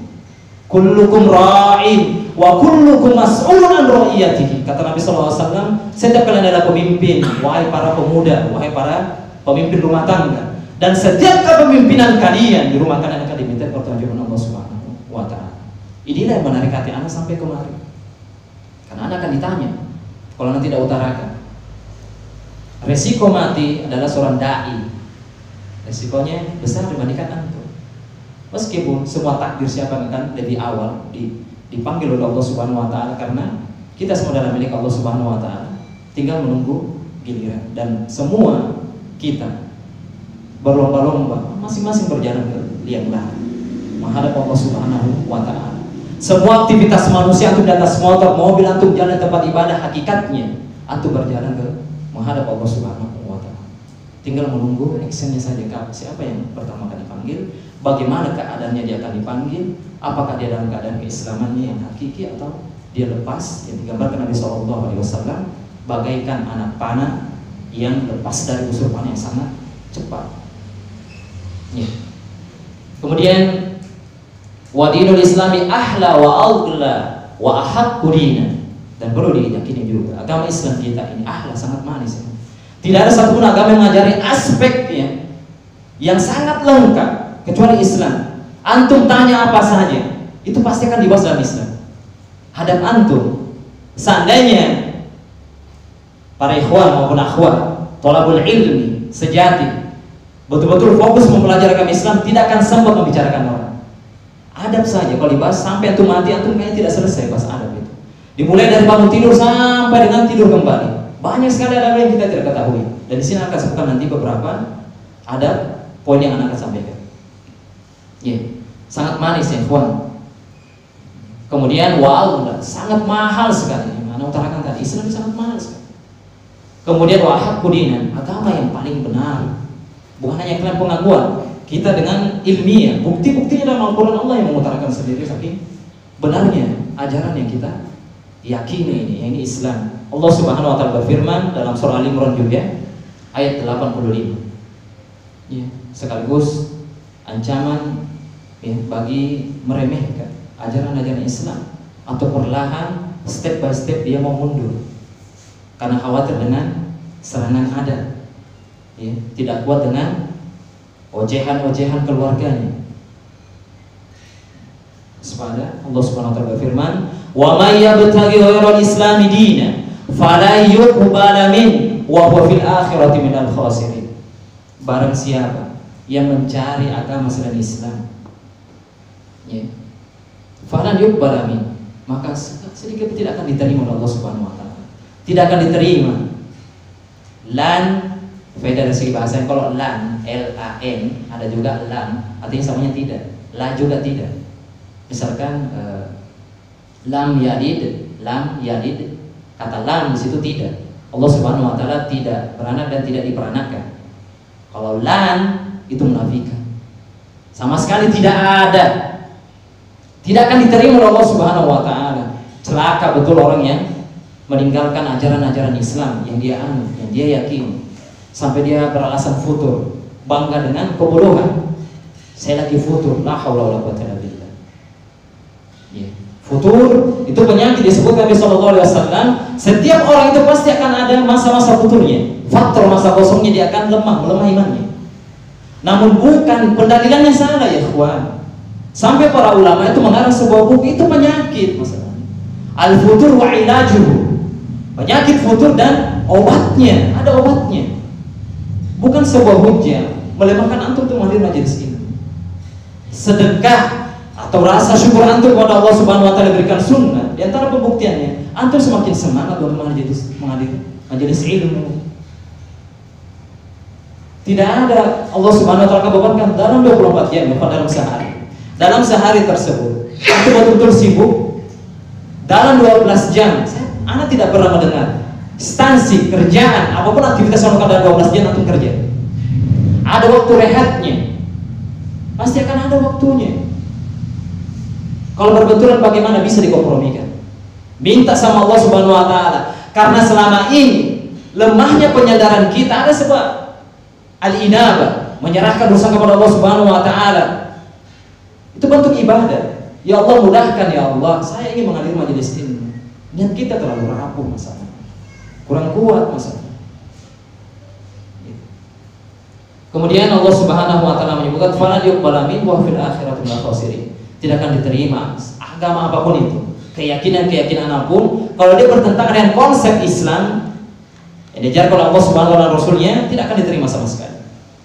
Kullukum ra'in wa kullukum mas'ulun an ra'iyatihi. Kata Nabi sallallahu alaihi wasallam, setiap kalian adalah pemimpin, wahai para pemuda, wahai para pemimpin rumah tangga, dan setiap kepemimpinan kalian di rumah kalian akan diminta pertanggungjawaban Allah Subhanahu wa Ta'ala. Inilah yang menarik hati anak sampai kemari. Karena anak akan ditanya kalau nanti tidak utarakan. Resiko mati adalah seorang dai. Resikonya besar dibandingkan antum. Meskipun semua takdir siapa akan lebih awal dipanggil oleh Allah Subhanahu wa Ta'ala, karena kita semua dalam milik Allah Subhanahu wa Ta'ala, tinggal menunggu giliran. Dan semua kita berlomba-lomba, masing-masing berjalan ke liang lahat menghadap Allah Subhanahu wa Ta'ala. Semua aktivitas manusia, antum di atas motor, mobil, antum jalan tempat ibadah, hakikatnya antum berjalan ke menghadap Allah Subhanahu wa Ta'ala. Tinggal menunggu actionnya saja. Siapa yang pertama kali dipanggil, bagaimana keadaannya dia akan dipanggil, apakah dia dalam keadaan keislamannya yang hakiki atau dia lepas, yang digambarkan Nabi SAW bagaikan anak panah yang lepas dari busur panah yang sangat cepat. Ya. Kemudian wa dinul islami ahla wa aghla wa ahaqqu dinan. Dan perlu diyakini juga agama Islam kita ini ahla, sangat manis ya. Tidak ada satupun agama yang mengajari aspeknya yang sangat lengkap kecuali Islam. Antum tanya apa saja, itu pasti akan dibahas dalam Islam. Hadap antum, seandainya para ikhwan maupun akhwat thalabul ilmi sejati betul-betul fokus mempelajari agama Islam, tidak akan sempat membicarakan orang. Adab saja kalau dibahas sampai antum mati, antum kayaknya tidak selesai bahas adab itu. Dimulai dari bangun tidur sampai dengan tidur kembali. Banyak sekali adab yang kita tidak ketahui. Dan di sini akan sebutkan nanti beberapa adab poin yang akan sampaikan. Ya, sangat manis ya, ikhwan. Kemudian sangat mahal sekali. Mana utarakan tadi, Islam sangat mahal sekali. Kemudian wa haqqu dinan, agama yang paling benar. Bukan hanya klaim pengakuan, kita dengan ilmiah, bukti-buktinya dalam Al-Quran Allah yang mengutarakan sendiri saking benarnya ajaran yang kita yakini ini Islam. Allah Subhanahu wa Ta'ala berfirman dalam surah Al-Imran juga ayat 85. Ya, sekaligus ancaman ya, bagi meremehkan ajaran-ajaran Islam atau perlahan step by step dia mau mundur karena khawatir dengan serangan ada. Ya, tidak kuat dengan ojehan-ojehan keluarganya, Sepada Allah Subhanahu wa taala berfirman, "Wa may yabtaghi ghairal islami dinan fala yuqbala min wa huwa fil akhirati minal khasirin." Barang siapa yang mencari agama selain Islam, ya, fala yuqbala min, maka sedikit tidak akan diterima oleh Allah Subhanahu wa taala. Tidak akan diterima. Lan, beda dari segi bahasa. Kalau lan, L-A-N, ada juga lam, artinya samanya tidak. La juga tidak. Misalkan lam yalid, kata lam di situ tidak. Allah Subhanahu wa taala tidak beranak dan tidak diperanakan. Kalau lan itu menafikan. Sama sekali tidak ada. Tidak akan diterima oleh Allah Subhanahu wa taala. Celaka betul orang yang meninggalkan ajaran-ajaran Islam yang dia anut, yang dia yakini, sampai dia beralasan futur, bangga dengan kebodohan. Saya lagi futur, la haula wala quwwata illa billah. Ya. Futur itu penyakit, disebut Nabi sallallahu alaihi wasallam, setiap orang itu pasti akan ada masa-masa futurnya. Faktor masa kosongnya dia akan melemah imannya. Namun bukan pendalilannya salah ya ikhwan. Sampai para ulama itu mengarang sebuah buku, itu penyakit masalahnya. Al-futur wa ilajuhu. Penyakit futur dan obatnya, ada obatnya. Bukan sebuah hujjah melemahkan antum untuk hadir majelis ini. Sedekah atau rasa syukur antum kepada Allah Subhanahu wa taala berikan sunnah, di antara pembuktiannya antum semakin semangat untuk menghadiri majelis ilmu. Tidak ada Allah Subhanahu wa taala kabarkan dalam 24 jam atau dalam sehari. Dalam sehari tersebut antum betul-betul sibuk. Dalam 12 jam, anak tidak pernah mendengar instansi kerjaan apapun aktivitas yang dalam 12 jam antum kerja. Ada waktu rehatnya. Pasti akan ada waktunya. Kalau berbenturan bagaimana bisa dikompromikan? Minta sama Allah Subhanahu wa taala. Karena selama ini lemahnya penyadaran kita, ada sebab al-inabah, menyerahkan urusan kepada Allah Subhanahu wa taala. Itu bentuk ibadah. Ya Allah mudahkan ya Allah, saya ingin menghadiri majelis ilmu. Niat kita terlalu rapuh masalah. Kurang kuat masalah. Kemudian Allah Subhanahu wa taala menyebutkan fala yuqbala min wa fil akhirati minal khasirin. Tidak akan diterima agama apapun itu, keyakinan apapun, kalau dia bertentangan dengan konsep Islam yang diajarkan oleh Allah Subhanahu wa taala Rasulnya, tidak akan diterima sama sekali.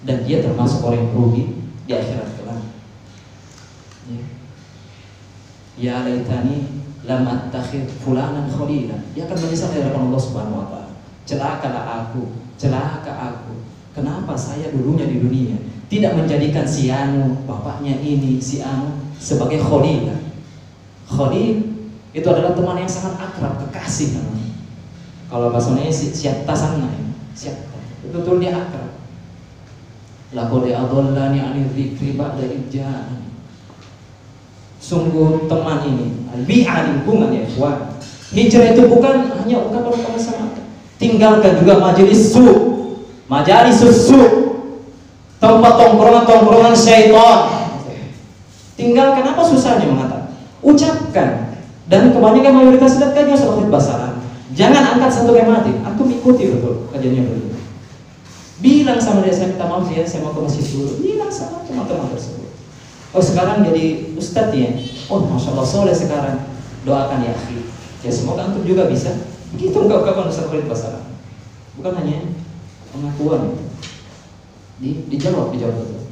Dan dia termasuk orang yang rugi di akhirat kelak. Ya laitani lam attakhid fulanan khalila. Dia akan menyesal di hadapan Allah Subhanahu wa taala. Celaka aku. Kenapa saya dulunya di dunia tidak menjadikan si anu, bapaknya ini, si anu sebagai khalil. Khalil itu adalah teman yang sangat akrab, kekasih namanya. Kalau bahasanya siap tasanna, siap. Betul dia akrab. Laqad adallani 'anil dzikri ba'da idja'ani. Sungguh teman ini bi'a lingkungan ya ikhwan. Hijrah itu bukan hanya ungkapan semata. Tinggalkan juga majelis su, tempat tongkrongan syaitan. Tinggalkan, apa susahnya mengatakan? Ucapkan. Dan kebanyakan mayoritas lihat kajian surat Al-Basarah. Jangan angkat satu tematik, antum ikuti betul kajiannya betul. Bilang sama dia, saya minta maaf ya, saya mau ke masjid dulu. Bilang sama teman-teman tersebut. Oh sekarang jadi ustadz ya? Oh masya Allah soleh sekarang. Doakan ya akhi. Ya semoga antum juga bisa. Begitu ungkapan Ustaz Khalid Basarah. Bukan hanya pengakuan. Dijawab betul.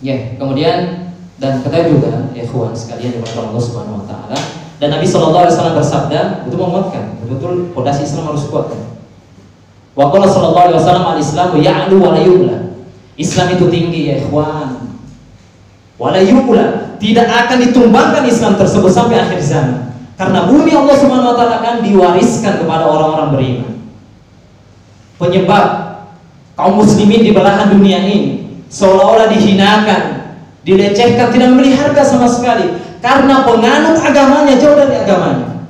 Ya, kemudian dan kata juga ya ikhwan sekalian kepada Allah Subhanahu wa taala, dan Nabi sallallahu alaihi wasallam bersabda, itu menguatkan, betul fondasi Islam harus kuat. Wa qala sallallahu alaihi wasallam al-Islamu ya'lu wa la yu'la. Islam itu tinggi ya ikhwan. Wa la yu'la, tidak akan ditumbangkan Islam tersebut sampai akhir zaman. Karena bumi Allah Subhanahu wa taala akan diwariskan kepada orang-orang beriman. Penyebab kaum muslimin di belahan dunia ini seolah-olah dihinakan, dilecehkan, tidak memiliki harga sama sekali karena penganut agamanya jauh dari agamanya.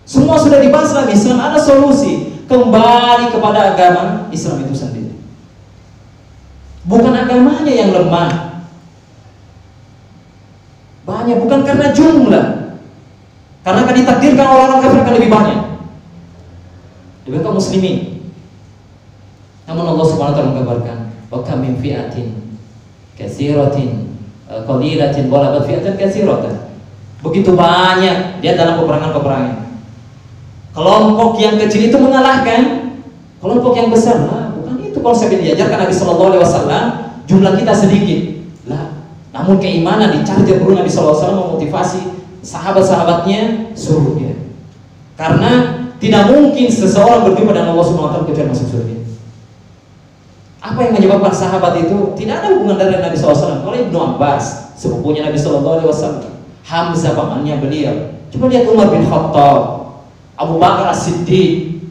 Semua sudah dibahas lagi, Islam ada solusi, kembali kepada agama Islam itu sendiri. Bukan agamanya yang lemah. Banyak bukan karena jumlah. Karena akan ditakdirkan orang-orang kafir akan lebih banyak dibanding kaum muslimin. Namun Allah Subhanahu wa taala menggambarkan, "Wa kam min fi'atin katsiratin qalilatin ghalabat fi'atan katsiratan. Begitu banyak dia dalam peperangan. Kelompok yang kecil itu mengalahkan kelompok yang besar. Nah, bukan itu konsep yang diajarkan Nabi Sallallahu Alaihi Wasallam. Jumlah kita sedikit, lah. Namun keimanan dicari perlu Nabi Sallallahu Alaihi Wasallam memotivasi sahabat-sahabatnya suruh dia. Karena tidak mungkin seseorang berjumpa dengan Allah Subhanahu Wa Taala kecuali masuk surga. Apa yang menyebabkan sahabat itu? Tidak ada hubungan dari Nabi SAW. Kalau Ibnu Abbas, sepupunya Nabi SAW, Hamzah pamannya beliau. Coba lihat Umar bin Khattab, Abu Bakar As-Siddiq.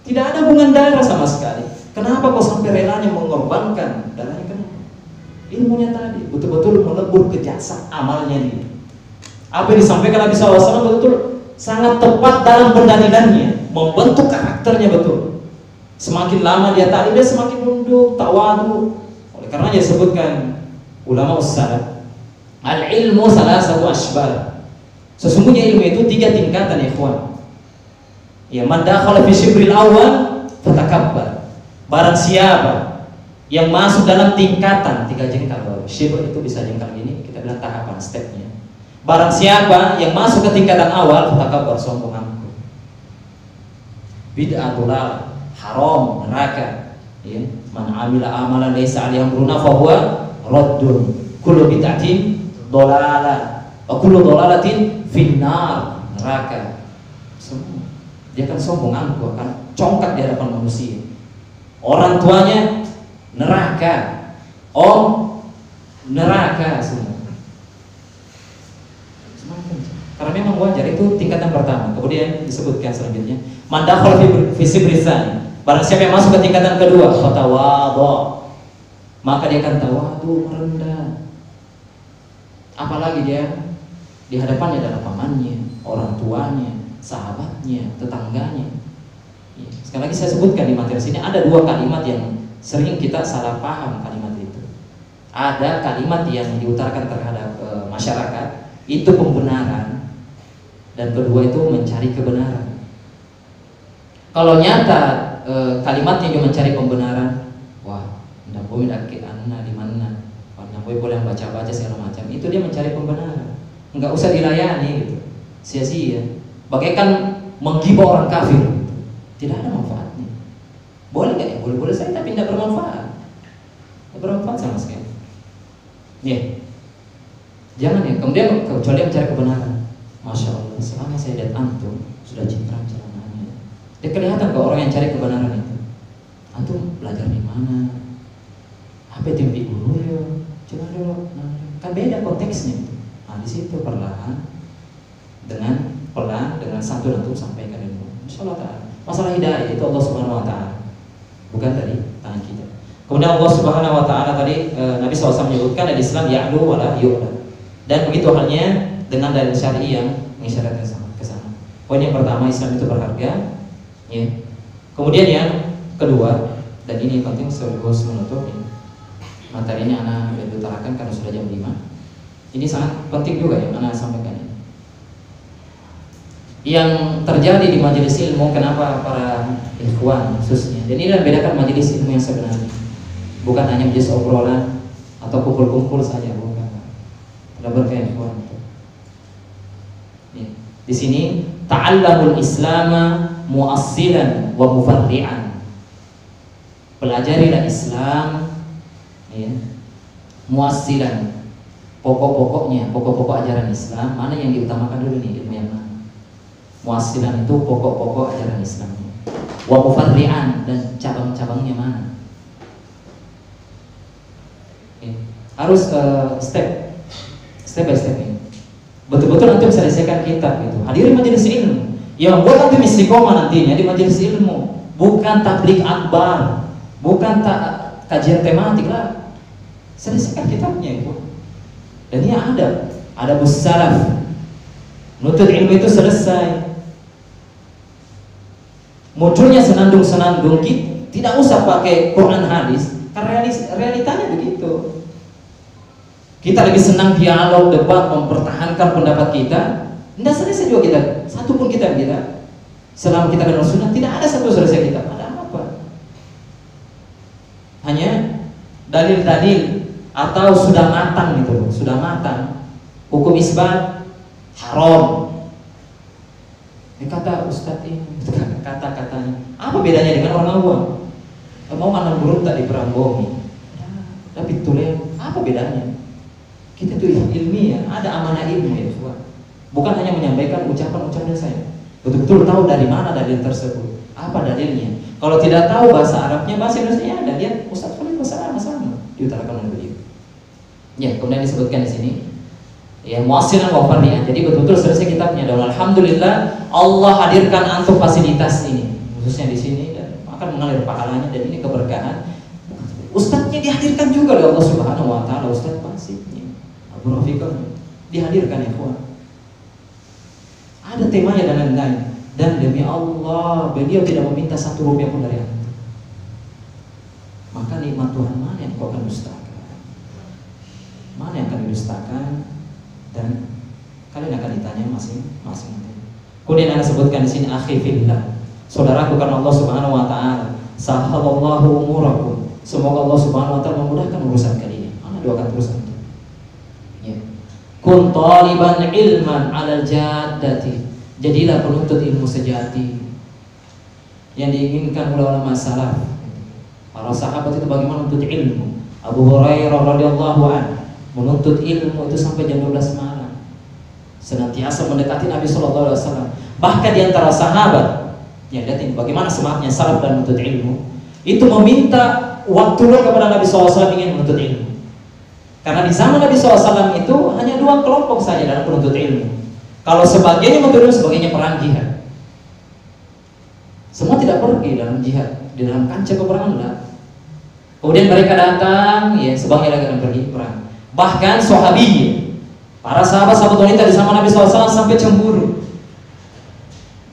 Tidak ada hubungan darah sama sekali. Kenapa kok sampai relanya mengorbankan darahnya? Kenapa? Ilmunya tadi betul-betul melebur ke jasa amalnya dia. Apa yang disampaikan Nabi SAW betul-betul sangat tepat dalam pendalilannya, membentuk karakternya betul. Semakin lama dia taklim, dia semakin nunduk, tawadu. Oleh karena dia sebutkan ulama salaf, al-ilmu salasatu asbar. Sesungguhnya ilmu itu 3 tingkatan, ikhwan. Ya, man dakhala fi shibril awal fatakabbar. Barang siapa yang masuk dalam tingkatan 3 jengkal, shibr itu bisa jengkal gini, kita bilang tahapan, stepnya. Barang siapa yang masuk ke tingkatan awal fatakabbar, sombong angkuh. Bid'atul haram, neraka. Ya, man amila amalan laisa alaihi amruna fa huwa raddun. Kullu bid'atin dhalalah wa kullu dhalalatin finnar, neraka. Semua. Dia kan sombong angkuh, kan congkak di hadapan manusia. Orang tuanya neraka. Neraka semua. Karena memang wajar, itu tingkatan pertama. Kemudian disebutkan selanjutnya, man dakhala fi sibrisani. Barang siapa yang masuk ke tingkatan kedua, fatawadha, maka dia akan tawadu, merendah. Apalagi dia di hadapannya adalah pamannya, orang tuanya, sahabatnya, tetangganya. Ya. Sekali lagi saya sebutkan di materi sini ada 2 kalimat yang sering kita salah paham kalimat itu. Ada kalimat yang diutarakan terhadap masyarakat itu pembenaran, dan kedua itu mencari kebenaran. Kalau nyata kalimatnya cuma mencari pembenaran, wah, ndak boleh dakik anna di mana, ndak boleh baca-baca segala macam. Itu dia mencari pembenaran, nggak usah dilayani gitu, sia-sia. Bagaikan menggibah orang kafir, tidak ada manfaatnya. Boleh nggak ya? Boleh-boleh saja, tapi tidak bermanfaat, tidak bermanfaat sama sekali. Ya, jangan ya. Kemudian kecuali mencari kebenaran. Masya Allah, selama saya lihat antum sudah cingkrang celananya, dia kelihatan kok orang yang cari kebenaran itu. Antum belajar di mana? Apa timpi guru ya? Coba dulu. Nah, kan beda konteksnya itu. Nah, di situ perlahan dengan santun antum sampaikan ilmu. Insyaallah taala. Masalah hidayah itu Allah Subhanahu wa taala, bukan dari tangan kita. Kemudian Allah Subhanahu wa taala tadi Nabi SAW menyebutkan ada Islam ya'lu wa la yu'la. Dan begitu halnya dengan dalil syar'i yang mengisyaratkan ke sana. Poin yang pertama, Islam itu berharga. Ya. Kemudian yang kedua, dan ini penting sekaligus menutup ya, materi ini anak utarakan karena sudah jam 5. Ini sangat penting juga yang anak sampaikan ini. Yang terjadi di majelis ilmu, kenapa para ikhwan khususnya, dan ini bedakan majelis ilmu yang sebenarnya, bukan hanya majelis obrolan atau kumpul-kumpul saja, bukan. Ada berkah ikhwan. Ya. Di sini ta'allamul islama mu'assilan wa mufarri'an. Pelajarilah Islam ya, mu'assilan, pokok-pokoknya, pokok-pokok ajaran Islam. Mana yang diutamakan dulu nih, ilmu yang mana? Mu'assilan itu pokok-pokok ajaran Islam. Wa mufarri'an, dan cabang-cabangnya mana? Ya. Harus step by step ini. Betul-betul antum selesaikan kitab gitu. Hadiri majelis ilmu. Yang buat antum istiqomah nantinya di majelis ilmu, bukan tabligh akbar, bukan kajian tematik lah. Selesaikan kitabnya itu. Dan ini ada bus salaf. Nuntut ilmu itu selesai. Munculnya senandung-senandung, tidak usah pakai Quran hadis, karena realitanya begitu. Kita lebih senang dialog, debat, mempertahankan pendapat kita. Tidak selesai juga kita, satu pun kita. Selama kita kenal sunnah, tidak ada satu selesai kita. Ada apa? Hanya dalil-dalil atau sudah matang gitu, sudah matang. Hukum isbat haram. Kata Ustadz ini, kata-katanya, apa bedanya dengan orang awam? Mau anak burung tak diperanggomi, tapi tulen, apa bedanya? Kita tuh ilmiah, ada amanah ilmu ya, bukan hanya menyampaikan ucapan-ucapan saya. Betul-betul tahu dari mana dalil tersebut, apa dalilnya. Kalau tidak tahu bahasa Arabnya, bahasa Indonesia ada. Lihat Ustadz kalau bahasa Arab sama diutarakan oleh beliau. Ya, kemudian disebutkan di sini, ya muasilan wa fardian. Jadi betul-betul selesai kitabnya. Dan alhamdulillah Allah hadirkan antum fasilitas ini, khususnya di sini, dan akan mengalir pahalanya, dan ini keberkahan. Ustadznya dihadirkan juga oleh Allah Subhanahu wa taala, Ustadz Basitnya, Abu Rafiqah dihadirkan ya kawan. Ada temanya dan lain-lain. Dan demi Allah, beliau tidak meminta 1 rupiah pun dari antum. Maka nikmat Tuhan mana yang kau akan dustakan? Mana yang akan didustakan? Dan kalian akan ditanya masing-masing. Kemudian Anda sebutkan di sini akhi fillah, saudaraku karena Allah Subhanahu wa taala. Sahalallahu umurakum. Semoga Allah Subhanahu wa taala memudahkan urusan kalian. Anda doakan urusan itu. Ya. Kun taliban ilman 'alal jaddati. Jadilah penuntut ilmu sejati yang diinginkan oleh ulama salaf. Para sahabat itu bagaimana menuntut ilmu? Abu Hurairah radhiyallahu anhu menuntut ilmu itu sampai jam 12 malam, senantiasa mendekati Nabi sallallahu alaihi wasallam. Bahkan di antara sahabat, ya lihat ini bagaimana semangatnya salaf dalam menuntut ilmu, itu meminta waktu kepada Nabi sallallahu alaihi wasallam ingin menuntut ilmu. Karena di zaman Nabi sallallahu alaihi wasallam itu hanya 2 kelompok saja dalam menuntut ilmu. Kalau sebagiannya menuntut ilmu, sebagiannya perang jihad. Semua tidak pergi dalam jihad, di dalam kancah peperangan enggak. Kemudian mereka datang, ya sebagian lagi akan pergi perang. Bahkan sahabi, para sahabat wanita di zaman Nabi SAW sampai cemburu.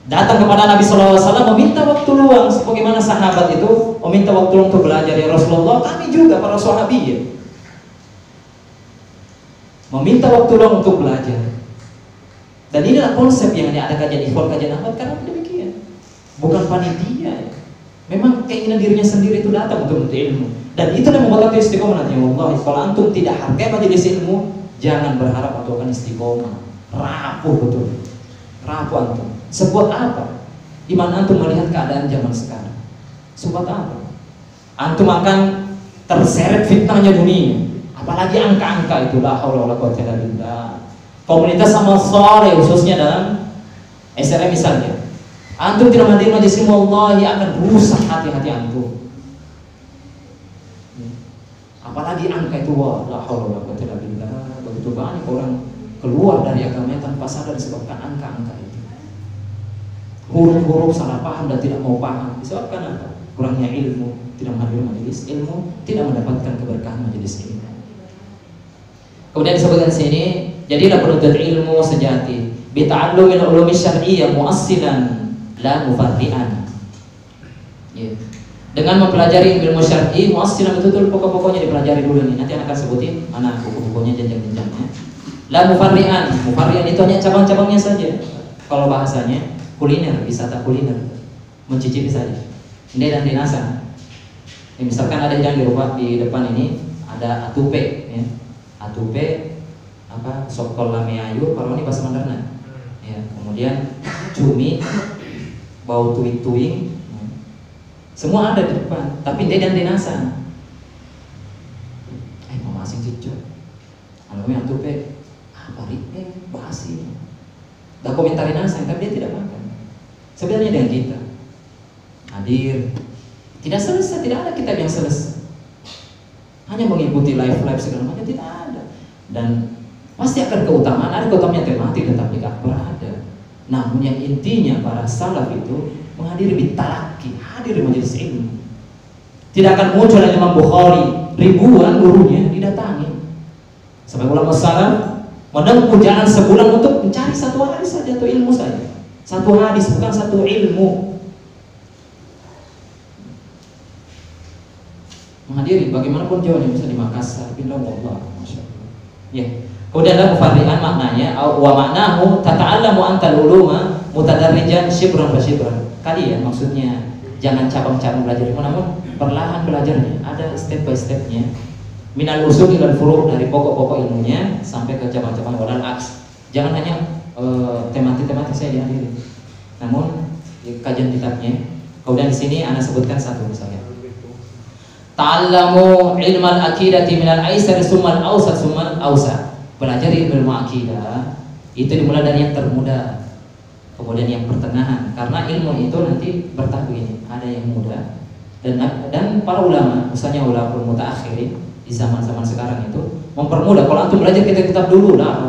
Datang kepada Nabi SAW meminta waktu luang, sebagaimana sahabat itu meminta waktu luang untuk belajar. Ya Rasulullah, kami juga para sahabi ya, meminta waktu luang untuk belajar. Dan inilah konsep yang ada kajian ikhwan, kajian Ahmad, karena demikian. Bukan panitia ya. Memang keinginan dirinya sendiri itu datang untuk ilmu. Dan itu yang membuat antum istiqomah nanti. Allah, kalau antum tidak hargai majelis ilmu, jangan berharap antum akan istiqomah. Rapuh betul. Rapuh antum. Sebuat apa? Iman antum melihat keadaan zaman sekarang. Sebuat apa? Antum akan terseret fitnahnya dunia. Apalagi angka-angka itu, la haula wala quwwata illa billah. Komunitas amal saleh khususnya dalam SRM misalnya. Antum tidak menghadiri majelis ilmu, wallahi akan rusak hati-hati antum. Apalagi angka itu, wah la haula wala quwwata illa billah. Begitu banyak orang keluar dari agamanya tanpa sadar disebabkan angka-angka itu. Huruf-huruf salah paham dan tidak mau paham disebabkan apa? Kurangnya ilmu, tidak menghadiri majelis ilmu, tidak mendapatkan keberkahan majelis ilmu. Kemudian disebutkan sini, jadilah penuntut ilmu sejati, bita'allumil ulumi syar'iyyah mu'assilan la mufarri'an. Ya. Dengan mempelajari ilmu syar'i mu'assilan, betul-betul pokok-pokoknya dipelajari dulu nih. Nanti akan sebutin mana buku-bukunya, jenjang-jenjangnya. La mufarri'an. Mufarri'an itu hanya cabang-cabangnya saja. Kalau bahasanya kuliner, wisata kuliner, mencicipi saja. Ini dan dinasa. Ya, misalkan ada yang di depan ini ada atupe, ya. Atupe apa sokol lame ayu kalau ini bahasa Mandarin ya. Kemudian cumi bau tuing-tuing semua ada di depan, tapi dia dan dinasa mau masing cicu kalau yang atupe apa basi dah komentari nasa tapi dia tidak makan. Sebenarnya dengan kita hadir tidak selesai, tidak ada kitab yang selesai, hanya mengikuti live segala macam tidak ada. Dan pasti akan keutamaan, ada keutamaan tematik dan tabligh akbar ada. Namun yang intinya para salaf itu menghadiri bitalaki, hadir di majelis ilmu. Tidak akan muncul Imam Bukhari, ribuan gurunya didatangi. Sampai ulama salaf menempuh jalan sebulan untuk mencari 1 hadis saja atau ilmu saja. 1 hadis bukan 1 ilmu. Menghadiri bagaimanapun jauhnya, bisa di Makassar, pindah wallah, masya Allah. Ya. Kemudian ada mufarri'an maknanya wa ma'nahu tata'allamu antal uluma mutadarrijan shibran fa shibran. Kalian maksudnya jangan cabang-cabang belajar, namun perlahan belajarnya, ada step by stepnya. Minal usul ilal furu', dari pokok-pokok ilmunya sampai ke cabang-cabang, walal aks. Jangan hanya tematik saya dihadiri, namun kajian kitabnya. Kemudian di sini Anda sebutkan satu misalnya. Ta'allamu ilmal aqidati minal aisar summal awsat summal awsa. Belajar ilmu akidah itu dimulai dari yang termuda, kemudian yang pertengahan. Karena ilmu itu nanti bertahap ini, ada yang muda dan para ulama, misalnya ulama mutaakhirin di zaman-zaman sekarang itu mempermudah. Kalau antum belajar kitab dulu lah,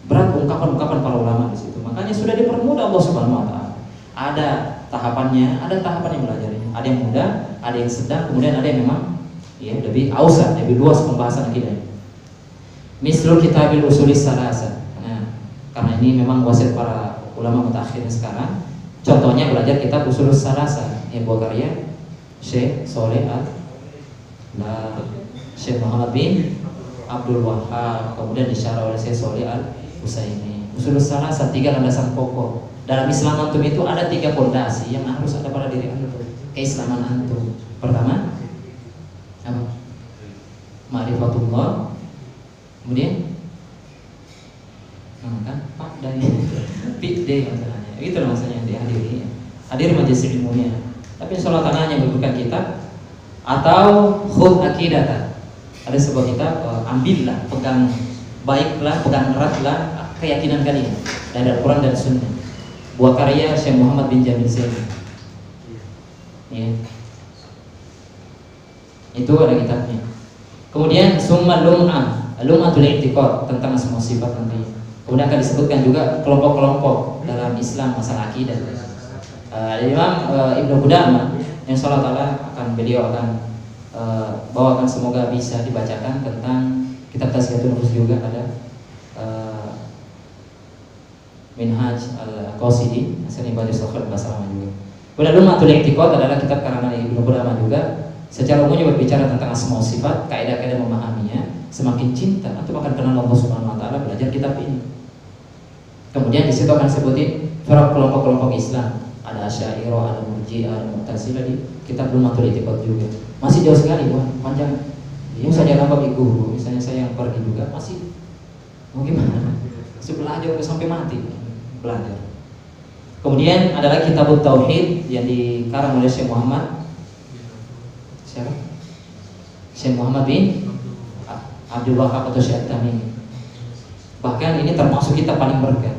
berat ungkapan-ungkapan para ulama di situ. Makanya sudah dipermudah Allah Subhanahu wa taala. Ada tahapannya, ada tahapan yang belajarnya. Ada yang muda, ada yang sedang, kemudian ada yang memang ya lebih ausah, lebih luas pembahasan akidah. Mislul kitabil usulis salasa. Nah, karena ini memang wasiat para ulama mutaakhirin sekarang. Contohnya belajar kitab usulus salasa yang buah karya Syekh Sholeh Syekh Muhammad bin Abdul Wahhab, kemudian disyarah oleh Syekh Sholeh Al-Utsaimin. Usulus salasa, 3 landasan pokok. Dalam Islam antum itu ada 3 fondasi yang harus ada pada diri antum. Keislaman antum. Pertama, apa? Ma'rifatullah. Kemudian kan Pak dari PID masalahnya. Itu maksudnya yang dihadiri. Hadir majelis ilmunya. Tapi sholat tanahnya bukan kitab atau khud akidatan. Ada sebuah kitab, ambillah, pegang baiklah, pegang eratlah keyakinan kalian dari Al-Quran dan Sunnah. Buah karya Syekh Muhammad bin Jamil Zain. Ya. Itu ada kitabnya. Kemudian summa lum'atul i'tiqad, tentang semua sifat nanti. Kemudian akan disebutkan juga kelompok-kelompok dalam Islam masalah akidah. Imam Ibnu Qudamah yang sholat beliau akan bawakan, semoga bisa dibacakan tentang kitab Tazkiyatun Nufus, juga ada Minhaj Al-Qasidi, Hasan Ibn Sokhar Basrama juga. Kemudian Lum'atul I'tiqad adalah kitab karangan Ibnu Qudamah juga. Secara umumnya berbicara tentang asma wa sifat, kaidah-kaidah memahaminya. Semakin cinta atau akan kenal Allah Subhanahu wa taala, belajar kitab ini. Kemudian di situ akan sebutin kelompok-kelompok Islam. Ada Asy'ariyah, ada Murji'ah, ada Mu'tazilah di kitab Lum'atul I'tiqad juga. Masih jauh sekali, panjang. Ini saja nambah guru, misalnya saya yang pergi juga masih mau gimana? Masih belajar sampai mati belajar. Kemudian adalah kitab Tauhid yang dikarang oleh Syekh Muhammad. Siapa? Syekh Muhammad bin Abdul Wahhab atau Syekh Tamimi. Bahkan ini termasuk kitab paling berkah.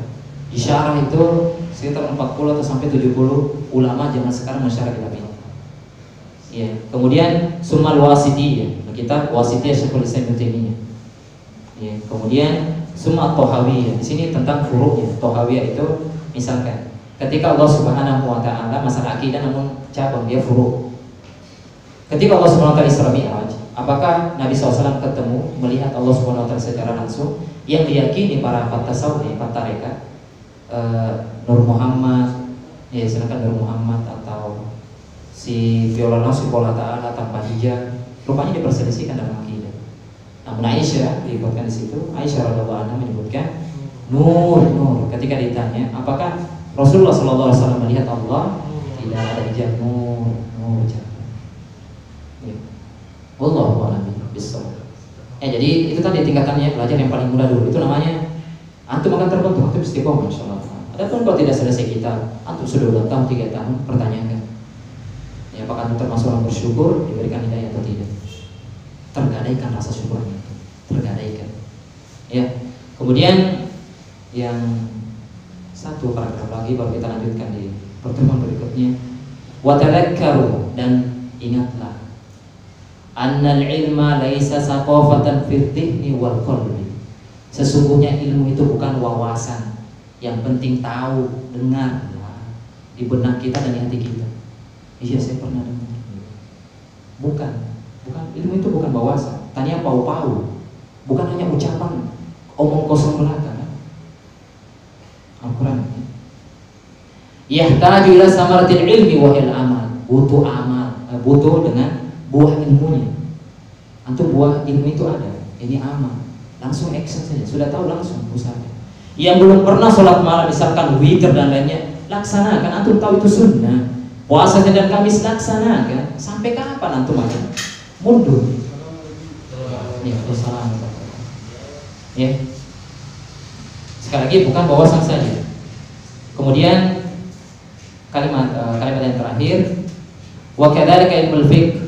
Di syarah itu sekitar 40 atau sampai 70 ulama zaman sekarang mensyarah kitab ini. Ya. Kemudian Summal Wasitiyah, kitab Wasitiyah Syekhul Islam Ibnu Taimiyah. Ya. Kemudian Summa Tohawiyah, di sini tentang furuknya. Tohawiyah itu misalkan ketika Allah Subhanahu wa taala masalah akidah namun cabang dia furuk. Ketika Allah Subhanahu wa taala Isra Mi'raj, apakah Nabi SAW ketemu melihat Allah Subhanahu wa taala secara langsung? Yang diyakini para tasawuf, para tarekat, Nur Muhammad, ya silakan Nur Muhammad atau si Violana Pola Ta'ala tanpa hijab, rupanya diperselisihkan dalam akidah. Namun Aisyah disebutkan di situ, Aisyah radhiyallahu anha menyebutkan nur. Ketika ditanya, apakah Rasulullah SAW melihat Allah? Tidak ada hijab, nur. Wallahu a'lam bishawab. Jadi itu tadi tingkatannya, belajar yang paling mudah dulu. Itu namanya antum akan terbentuk, antum istiqomah insyaallah. Adapun kalau tidak selesai kita, antum sudah 2 tahun, 3 tahun, pertanyakan. Ya, apakah antum termasuk orang bersyukur diberikan hidayah atau tidak? Tergadaikan rasa syukurnya. Tergadaikan. Ya. Kemudian yang satu paragraf lagi baru kita lanjutkan di pertemuan berikutnya. Wa tadhakkaru, dan ingatlah annal ilma laisa saqafatan fil dhihni wal qalbi. Sesungguhnya ilmu itu bukan wawasan, yang penting tahu, dengar di benak kita dan di hati kita. Iya, saya pernah dengar. Bukan ilmu itu bukan wawasan. Tanya pau-pau. Bukan hanya ucapan omong kosong belaka. Al-Quran. Yahtaju ila samaratil ilmi wa il amal. Butuh amal, butuh dengan buah ilmunya. Antum buah ilmu itu ada, ini amal. Langsung action saja, sudah tahu langsung usaha. Yang belum pernah sholat malam misalkan witir dan lainnya, laksanakan. Antum tahu itu sunnah. Puasa dan Kamis laksanakan. Sampai kapan antum akan mundur. Ya, salam. Ya. Sekali lagi bukan wawasan saja. Kemudian kalimat yang terakhir, wa kadzalika ilmul fiqh.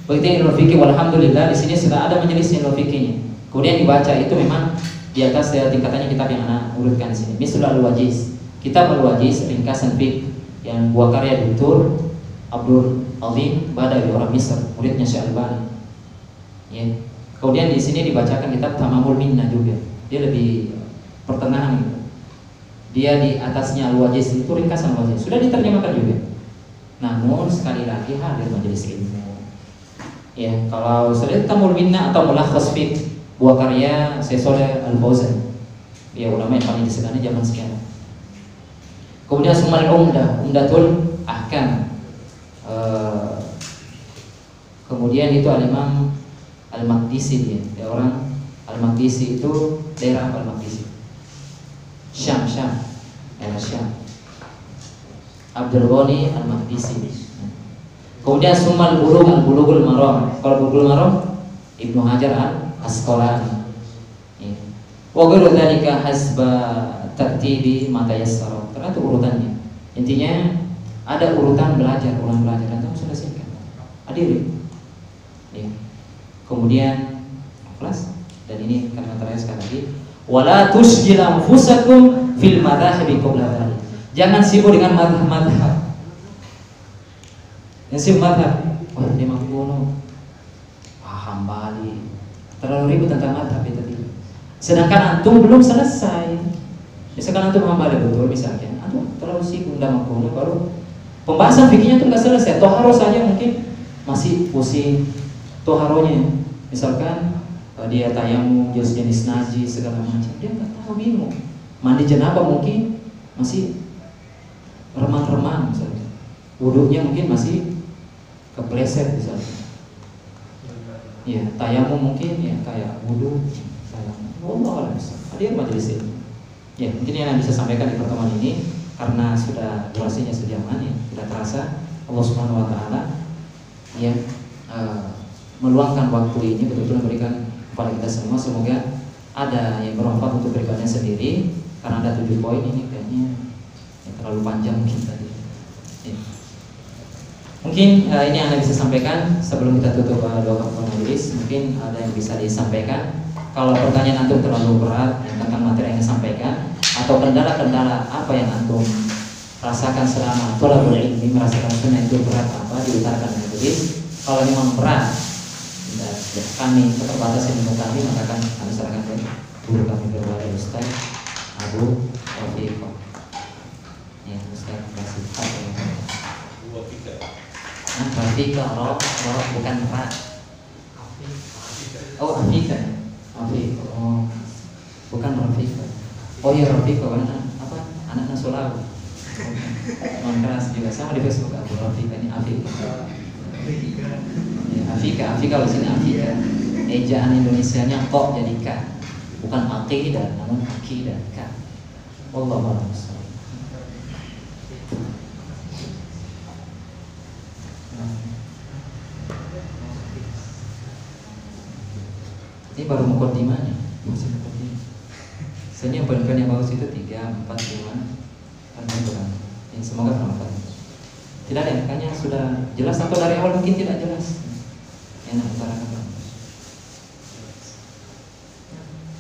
Begitu ilmu fikih, walhamdulillah di sini sudah ada majelis ilmu fikihnya. Kemudian dibaca itu memang di atas tingkatannya kitab yang anak urutkan di sini. Misalnya Al-Wajiz, kitab Al-Wajiz ringkasan fiqh yang buah karya Dr. Abdul Azim Badawi orang Misr, muridnya Syekh Albani. Ya. Kemudian di sini dibacakan kitab Tamamul Minna juga. Dia lebih pertengahan gitu. Dia di atasnya Al-Wajiz itu ringkasan Al-Wajiz. Sudah diterjemahkan juga. Namun sekali lagi hadir majelis ilmu. Ya, kalau sudah Tamamul Minna atau Mulakhas Fiqh buah karya Syekh Shalih Al-Fauzan. Ya, ulama yang paling disegani zaman sekarang. Kemudian Sumal Umdatul Ahkam. Kemudian itu Al-Imam Al-Maqdisi dia orang Al-Maqdisi itu daerah apa Al-Maqdisi? Syam, daerah Syam. Abdul Ghani Al-Maqdisi. Kemudian Sumal Bulughul Maram. Kalau Bulughul Maram Ibnu Hajar Al-Asqalani. Wa ghairu dzalika hasba tartibi ma tayassara. Ternyata urutannya. Intinya ada urutan ulang belajar dan kamu selesaikan. Hadirin. Ya. Kemudian kelas dan ini kalimat terakhir sekali lagi. Wala tusjil anfusakum fil madhahibi qabla dzalik. Jangan sibuk dengan madhab. Yang sibuk madhab, wah dia mampu paham Bali, terlalu ribut tentang madhab itu tadi. Sedangkan antum belum selesai. Misalkan antum paham Bali betul, misalnya, antum terlalu sibuk dengan mampu baru pembahasan fikihnya tuh nggak selesai. Toharo saja mungkin masih pusing. Toharonya, misalkan dia tayamum, jenis najis segala macam, dia nggak tahu, bingung. Mandi janabah mungkin masih remang-remang misalnya. Wudhunya mungkin masih kepleset misalnya. Ya, tayamum mungkin ya kayak wudhu. Allah hadir majelis ini. Ya, mungkin yang bisa sampaikan di pertemuan ini karena sudah durasinya sejaman ya, tidak terasa Allah Subhanahu wa taala ya meluangkan waktu ini betul-betul memberikan kepada kita semua. Semoga ada yang bermanfaat untuk pribadinya sendiri karena ada 7 poin ini kayaknya ya, terlalu panjang mungkin tadi. Ya. Mungkin ini yang Anda bisa sampaikan sebelum kita tutup doa kafaratul majelis. Mungkin ada yang bisa disampaikan. Kalau pertanyaan antum terlalu berat yang tentang materi yang disampaikan atau kendala-kendala apa yang antum rasakan selama thalabul ilmi, merasakan sunnah itu berat apa diutarakan majelis. Kalau memang berat ya, kami keterbatasan ilmu kami, maka kami serahkan ke guru kami berwala Ustaz Abu Rafiq. Ya, Ustaz kasih Rafiq roh bukan Ra. Oh, Afika. Rafiq. Oh. Bukan Rafiq. Oh ya Rafiq kan apa? Anak Nasolaw. Non keras juga sama di Facebook Abu Rafiq ini Afika. Ya, Afika di sini Afika. Ejaan Indonesianya kok jadi K. Bukan aqidah namun akidah K. Wallahu a'lam. Ini baru mukadimahnya, masih mukadimah. Sebenarnya yang poin-poin yang bagus itu 3, 4, 5 kan yang semoga bermanfaat. Tidak ada yang kayaknya sudah jelas atau dari awal mungkin tidak jelas. Enak utarakan.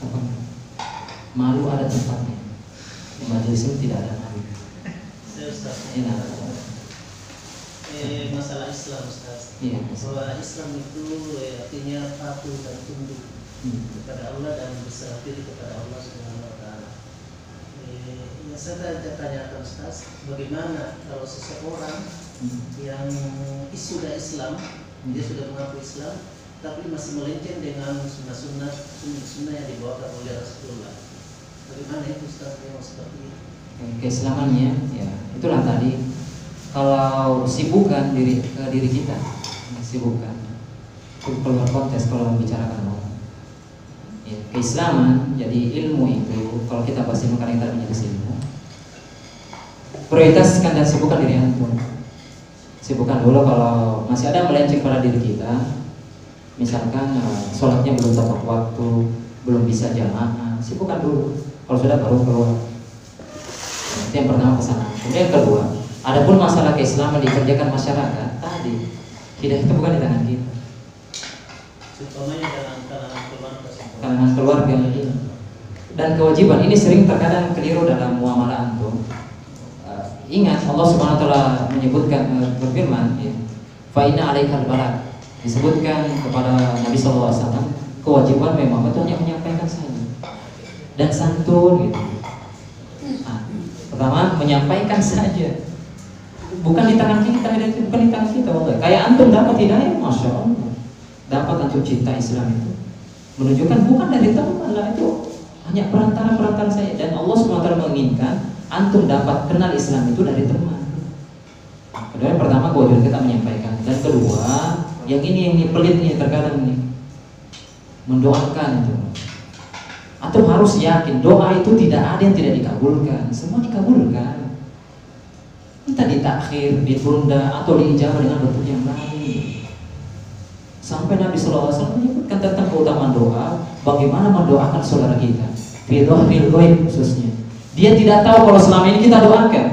Apa? Malu ada tempatnya. Di majelis ini tidak ada malu. Enak. Masalah Islam Ustaz. Iya. Bahwa Islam itu artinya patuh dan tunduk kepada Allah dan berserah diri kepada Allah Subhanahu wa taala. Yang saya tanyakan Ustaz, bagaimana kalau seseorang yang sudah Islam, dia sudah mengaku Islam, tapi masih melenceng dengan sunnah yang dibawakan oleh Rasulullah. Bagaimana itu Ustaz yang seperti itu? Keislamannya, ya itulah tadi. Kalau sibukkan diri kita, sibukkan keluar konteks kalau membicarakan Allah. Ya, keislaman, jadi ilmu itu kalau kita bahas ilmu karena kita menjadi ilmu, prioritaskan dan sibukkan diri antum. Sibukkan dulu kalau masih ada melenceng pada diri kita, misalkan sholatnya belum tepat waktu, belum bisa jamaah, sibukkan dulu. Kalau sudah baru keluar. Itu yang pertama kesana. Kemudian yang kedua, adapun masalah keislaman dikerjakan masyarakat tadi, hidayah itu bukan di tangan kita. Contohnya dalam kalangan keluarga. Kalangan keluarga ini. Dan kewajiban ini sering terkadang keliru dalam muamalah antum. Ingat Allah Subhanahu wa taala menyebutkan berfirman ya, fa inna 'alaikal balagh. Disebutkan kepada Nabi sallallahu alaihi wasallam kewajiban memang itu hanya menyampaikan saja dan santun gitu. Pertama menyampaikan saja. Bukan di tangan kita, bukan di tangan kita. Kayak antum dapat hidayah, masya Allah. Dapat antum cinta Islam itu menunjukkan bukan dari teman lah, itu hanya perantara saya. Dan Allah SWT menginginkan antum dapat kenal Islam itu dari teman. Kedua, yang pertama kewajiban kita menyampaikan. Dan kedua, yang ini pelit nih terkadang nih, mendoakan itu. Antum harus yakin doa itu tidak ada yang tidak dikabulkan, semua dikabulkan. Entah ditakhir, ditunda, atau diijabah dengan bentuk yang lain. Sampai Nabi SAW menyebutkan tentang keutamaan doa, bagaimana mendoakan saudara kita, fi dhahril ghaib khususnya. Dia tidak tahu kalau selama ini kita doakan.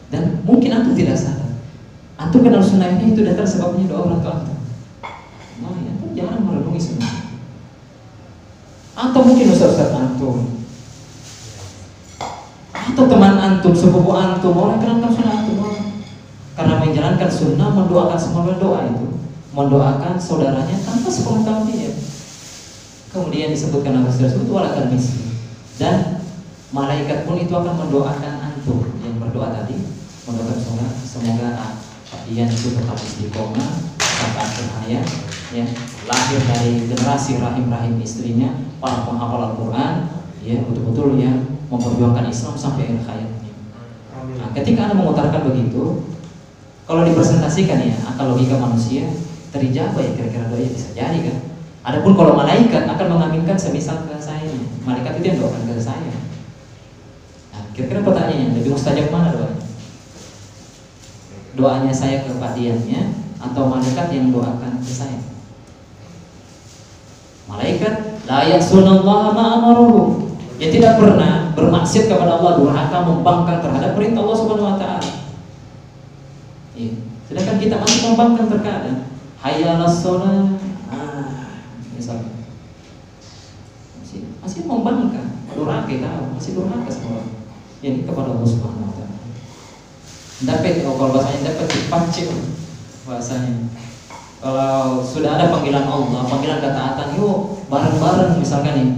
Dan mungkin antum tidak sadar. Antum kenal sunnah ini itu datang sebabnya doa orang tua antum. Nah, ya, antum jangan merenungi sunnah. Atau mungkin ustaz antum, atau teman antum, sepupu antum, orang kenal sunnah antum. Karena menjalankan sunnah, mendoakan semua doa itu, mendoakan saudaranya tanpa sepengetahuan dia. Kemudian disebutkan nama saudara itu walakan miskin. Dan malaikat pun itu akan mendoakan antum yang berdoa tadi, mendoakan saudara semoga dia itu tetap istiqomah sampai akhir hayat, ya, lahir dari generasi rahim istrinya para penghafal Al-Quran, ya, betul-betul ya memperjuangkan Islam sampai akhir hayatnya. Nah, ketika Anda mengutarakan begitu, kalau dipresentasikan ya akal logika manusia terijabah ya kira-kira doa bisa jadi kan. Adapun kalau malaikat akan mengaminkan semisal ke saya, malaikat itu yang doakan ke saya. Nah, kira-kira pertanyaannya lebih mustajab mana doanya? Doanya saya ke Pak Diannya atau malaikat yang doakan ke saya? Malaikat la ya'sunallaha ma amaruhu. Dia tidak pernah bermaksiat kepada Allah, durhaka, membangkang terhadap perintah Allah Subhanahu wa taala. Ya. Sedangkan kita masih membangkang terkadang. Hayya 'alas shalah. Misalnya. Masih membangkang, durhaka tahu, masih durhaka sama Allah. Ini kepada Allah Subhanahu wa taala. Dapat kalau bahasanya dapat dipancing bahasanya. Kalau sudah ada panggilan Allah, panggilan ketaatan, yuk bareng-bareng misalkan nih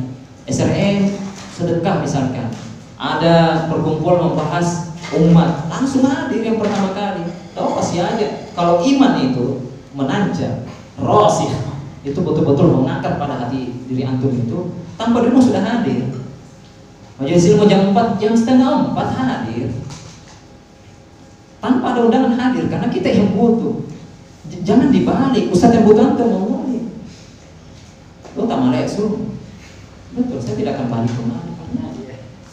SRE sedekah misalkan, ada perkumpulan membahas umat, langsung hadir yang pertama kali. Tahu pasti aja. Kalau iman itu menanjak, rosih, itu betul-betul mengakar pada hati diri antum itu, tanpa dirimu sudah hadir. Majelis ilmu jam 4, jam setengah 4 hadir. Tanpa ada undangan hadir, karena kita yang butuh. Jangan dibalik, ustaz yang butuh antum mau balik. Lo tak malah suruh. Betul, saya tidak akan balik kemana.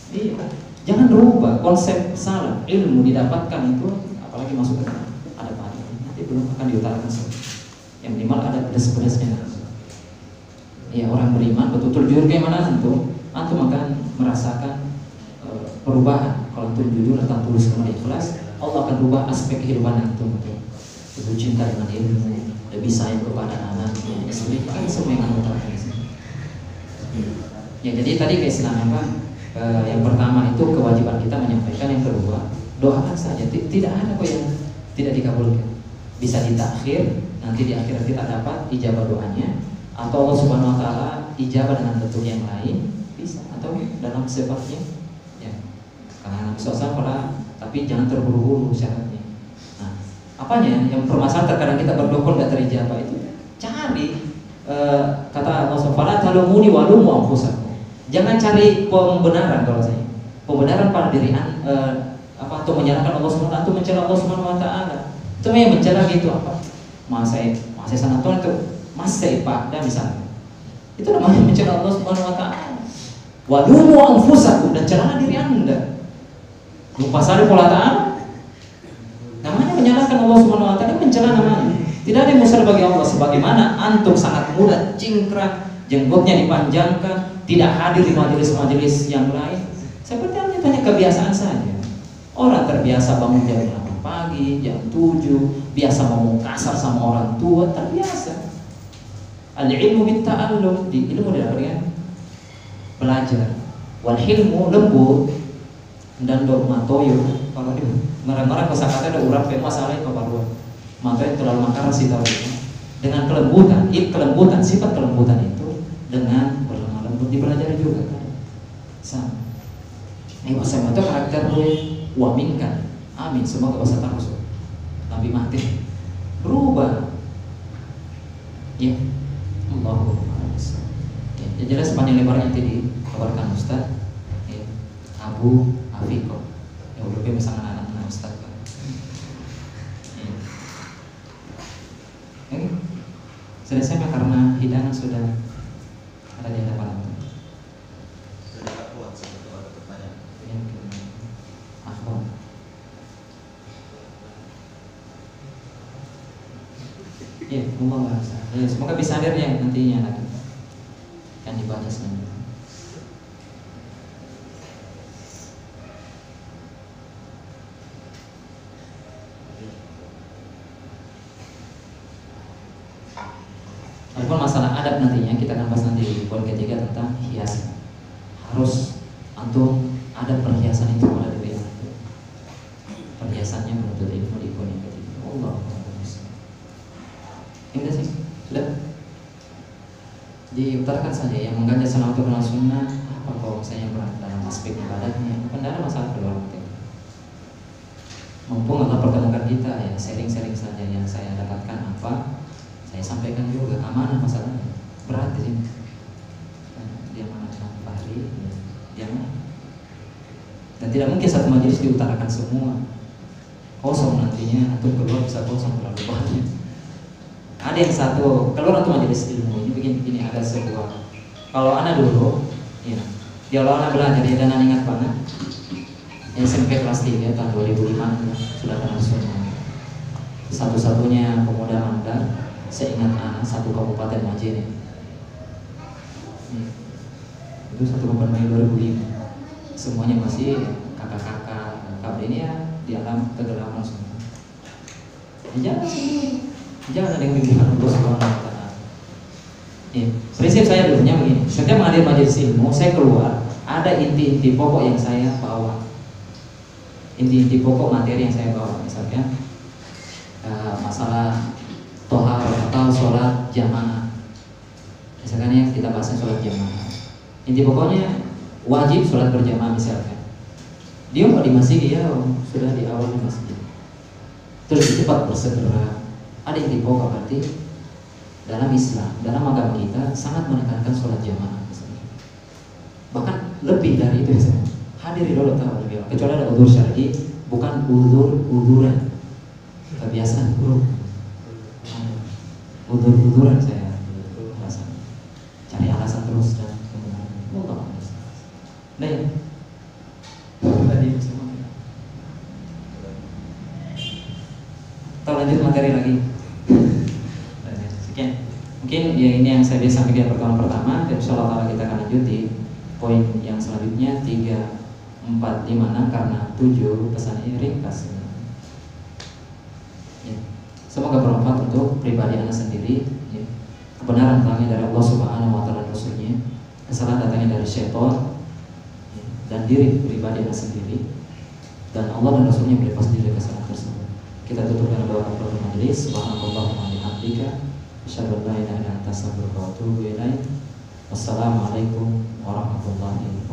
Iya, jangan rubah konsep salah. Ilmu didapatkan itu, apalagi masuk ke ada pada nanti belum akan diutarakan semua. Yang minimal ada pedas-pedasnya. Ya, orang beriman betul-betul jujur kayak mana antum akan merasakan perubahan. Kalau antum jujur atau tulus kepada ikhlas, Allah akan rubah aspek kehidupan antum. Itu cinta dengan ilmu, lebih sayang kepada anaknya, istri, kan semua yang antum utarakan di sini. Ya, jadi tadi keislaman apa? Yang pertama itu kewajiban kita menyampaikan, yang kedua doakan saja. Tidak ada kok yang tidak dikabulkan. Bisa ditakhir, nanti di akhirat kita dapat ijabah doanya, atau Allah Subhanahu wa taala ijabah dengan bentuk yang lain, bisa, atau dalam sifatnya ya. Karena Nabi SAW tapi jangan terburu-buru syaratnya. Nah, apanya yang permasalahan terkadang kita berdoa tidak terijabah itu cari kata Allah SWT talumuni walumu anfusakum. Jangan cari pembenaran kalau saya. Pembenaran pada diri atau menyalahkan Allah SWT atau mencela Allah SWT. Itu yang mencela gitu apa? Masai sanatuan itu masai Pak dan misalnya. Itu namanya mencela Allah SWT. Walumu anfusakum, dan celah diri Anda. Lupa sari pola ta'ala. Namanya menyalahkan Allah SWT, mencela namanya. Tidak ada yang mustahil bagi Allah. Sebagaimana antum sangat mudah cingkrang, jenggotnya dipanjangkan, tidak hadir di majelis-majelis yang lain, seperti hanya kebiasaan saja. Orang terbiasa bangun jam 8 pagi, jam 7, biasa ngomong kasar sama orang tua, terbiasa. Al-ilmu bitta'allum, di ilmu didapatkan belajar. Wal hilmu lembut dan do matoyo. Kalau di marah-marah kosakata ada urap masalah kebaruan. Matoyo terlalu makar sih tahu. Dengan kelembutan, sifat kelembutan itu dengan berlemah lembut dipelajari juga kan. Sama. Saya itu karakter waminkan. Amin. Semoga bahasa terus. Nabi mati berubah. Ya. Allahu Akbar. Ya, jelas sepanjang lebarnya nanti dikabarkan Ustaz. Ya. Abu Afiko. Ya udah misalnya anak-anak Ustaz kan. Ya. Selesai karena hidangan sudah ada di hadapan Anda. Sudah tak kuat sebetulnya ada pertanyaan. Ya, akhbar. Ya, semoga bisa hadir ya nantinya lagi. Kan dibaca sebenarnya. Walaupun masalah adab nantinya kita akan bahas nanti di poin ketiga tentang hiasan. Harus antum ada perhiasan itu pada diri antum. Perhiasannya menuntut ilmu di poin yang ketiga. Allah. Enggak sih, sudah diutarakan saja yang mengganjal salam untuk kenal sunnah apa kalau saya berat dalam aspek ibadahnya, bukan ada masalah keluar penting. Mumpung Allah pertemukan kita ya sharing-sharing saja yang saya dapatkan apa saya sampaikan juga, amanah masalahnya berat di sini. Dia mana Fahri, dia mana? Dan tidak mungkin satu majelis diutarakan semua kosong nantinya atau keluar bisa kosong terlalu banyak. Ada yang satu keluar atau majelis ilmu ini begini ada sebuah. Kalau anak dulu, ya, dia kalau anak belajar dia dan ingat banget. SMP kelas 3 tahun 2005 sudah kenal semua. Satu-satunya pemuda mandar seingat anak satu kabupaten Majene. Itu satu kabupaten 2005. Semuanya masih kakak-kakak. Kakak ini ya di alam kegelapan semua. Jangan ada yang bimbingan Allah Subhanahu wa Ta'ala. Ya, prinsip saya dulunya begini. Setiap menghadiri majelis ilmu, saya keluar ada inti-inti pokok yang saya bawa. Inti-inti pokok materi yang saya bawa, misalnya masalah tohar atau sholat jamaah. Misalkan yang kita bahas sholat jamaah. Inti pokoknya wajib sholat berjamaah misalkan. Dia mau di masjid ya sudah di awal di masjid. Terus cepat bersegera. Ada inti pokok berarti dalam Islam, dalam agama kita sangat menekankan sholat jamaah. Bahkan lebih dari itu misalnya. Hadiri dulu tahu lebih. Kecuali ada udzur syar'i, bukan udzur-udzuran. Kebiasaan buruk. Udzur-udzuran saya alasan. Cari alasan terus dan kemudian Allah. Nah ya. Tadi semua. Kita lanjut materi lagi. Sekian. Mungkin ya ini yang saya bisa sampaikan pertama dan insyaallah kita akan lanjut di poin yang selanjutnya 3, 4, 5, 6 karena 7 pesan ini ringkas. Ya. Semoga bermanfaat untuk pribadi Anda sendiri. Ya. Kebenaran datangnya dari Allah Subhanahu wa Ta'ala dan Rasulnya, kesalahan datangnya dari syaitan ya. Dan diri pribadi Anda sendiri. Dan Allah dan Rasulnya berlepas diri kesalahan tersebut. Kita tutup dengan doa kafaratul majelis. Subhanallahumma wa bihamdika asyhadu an la ilaha illa anta astaghfiruka wa atubu ilaik. Wassalamualaikum warahmatullahi wabarakatuh.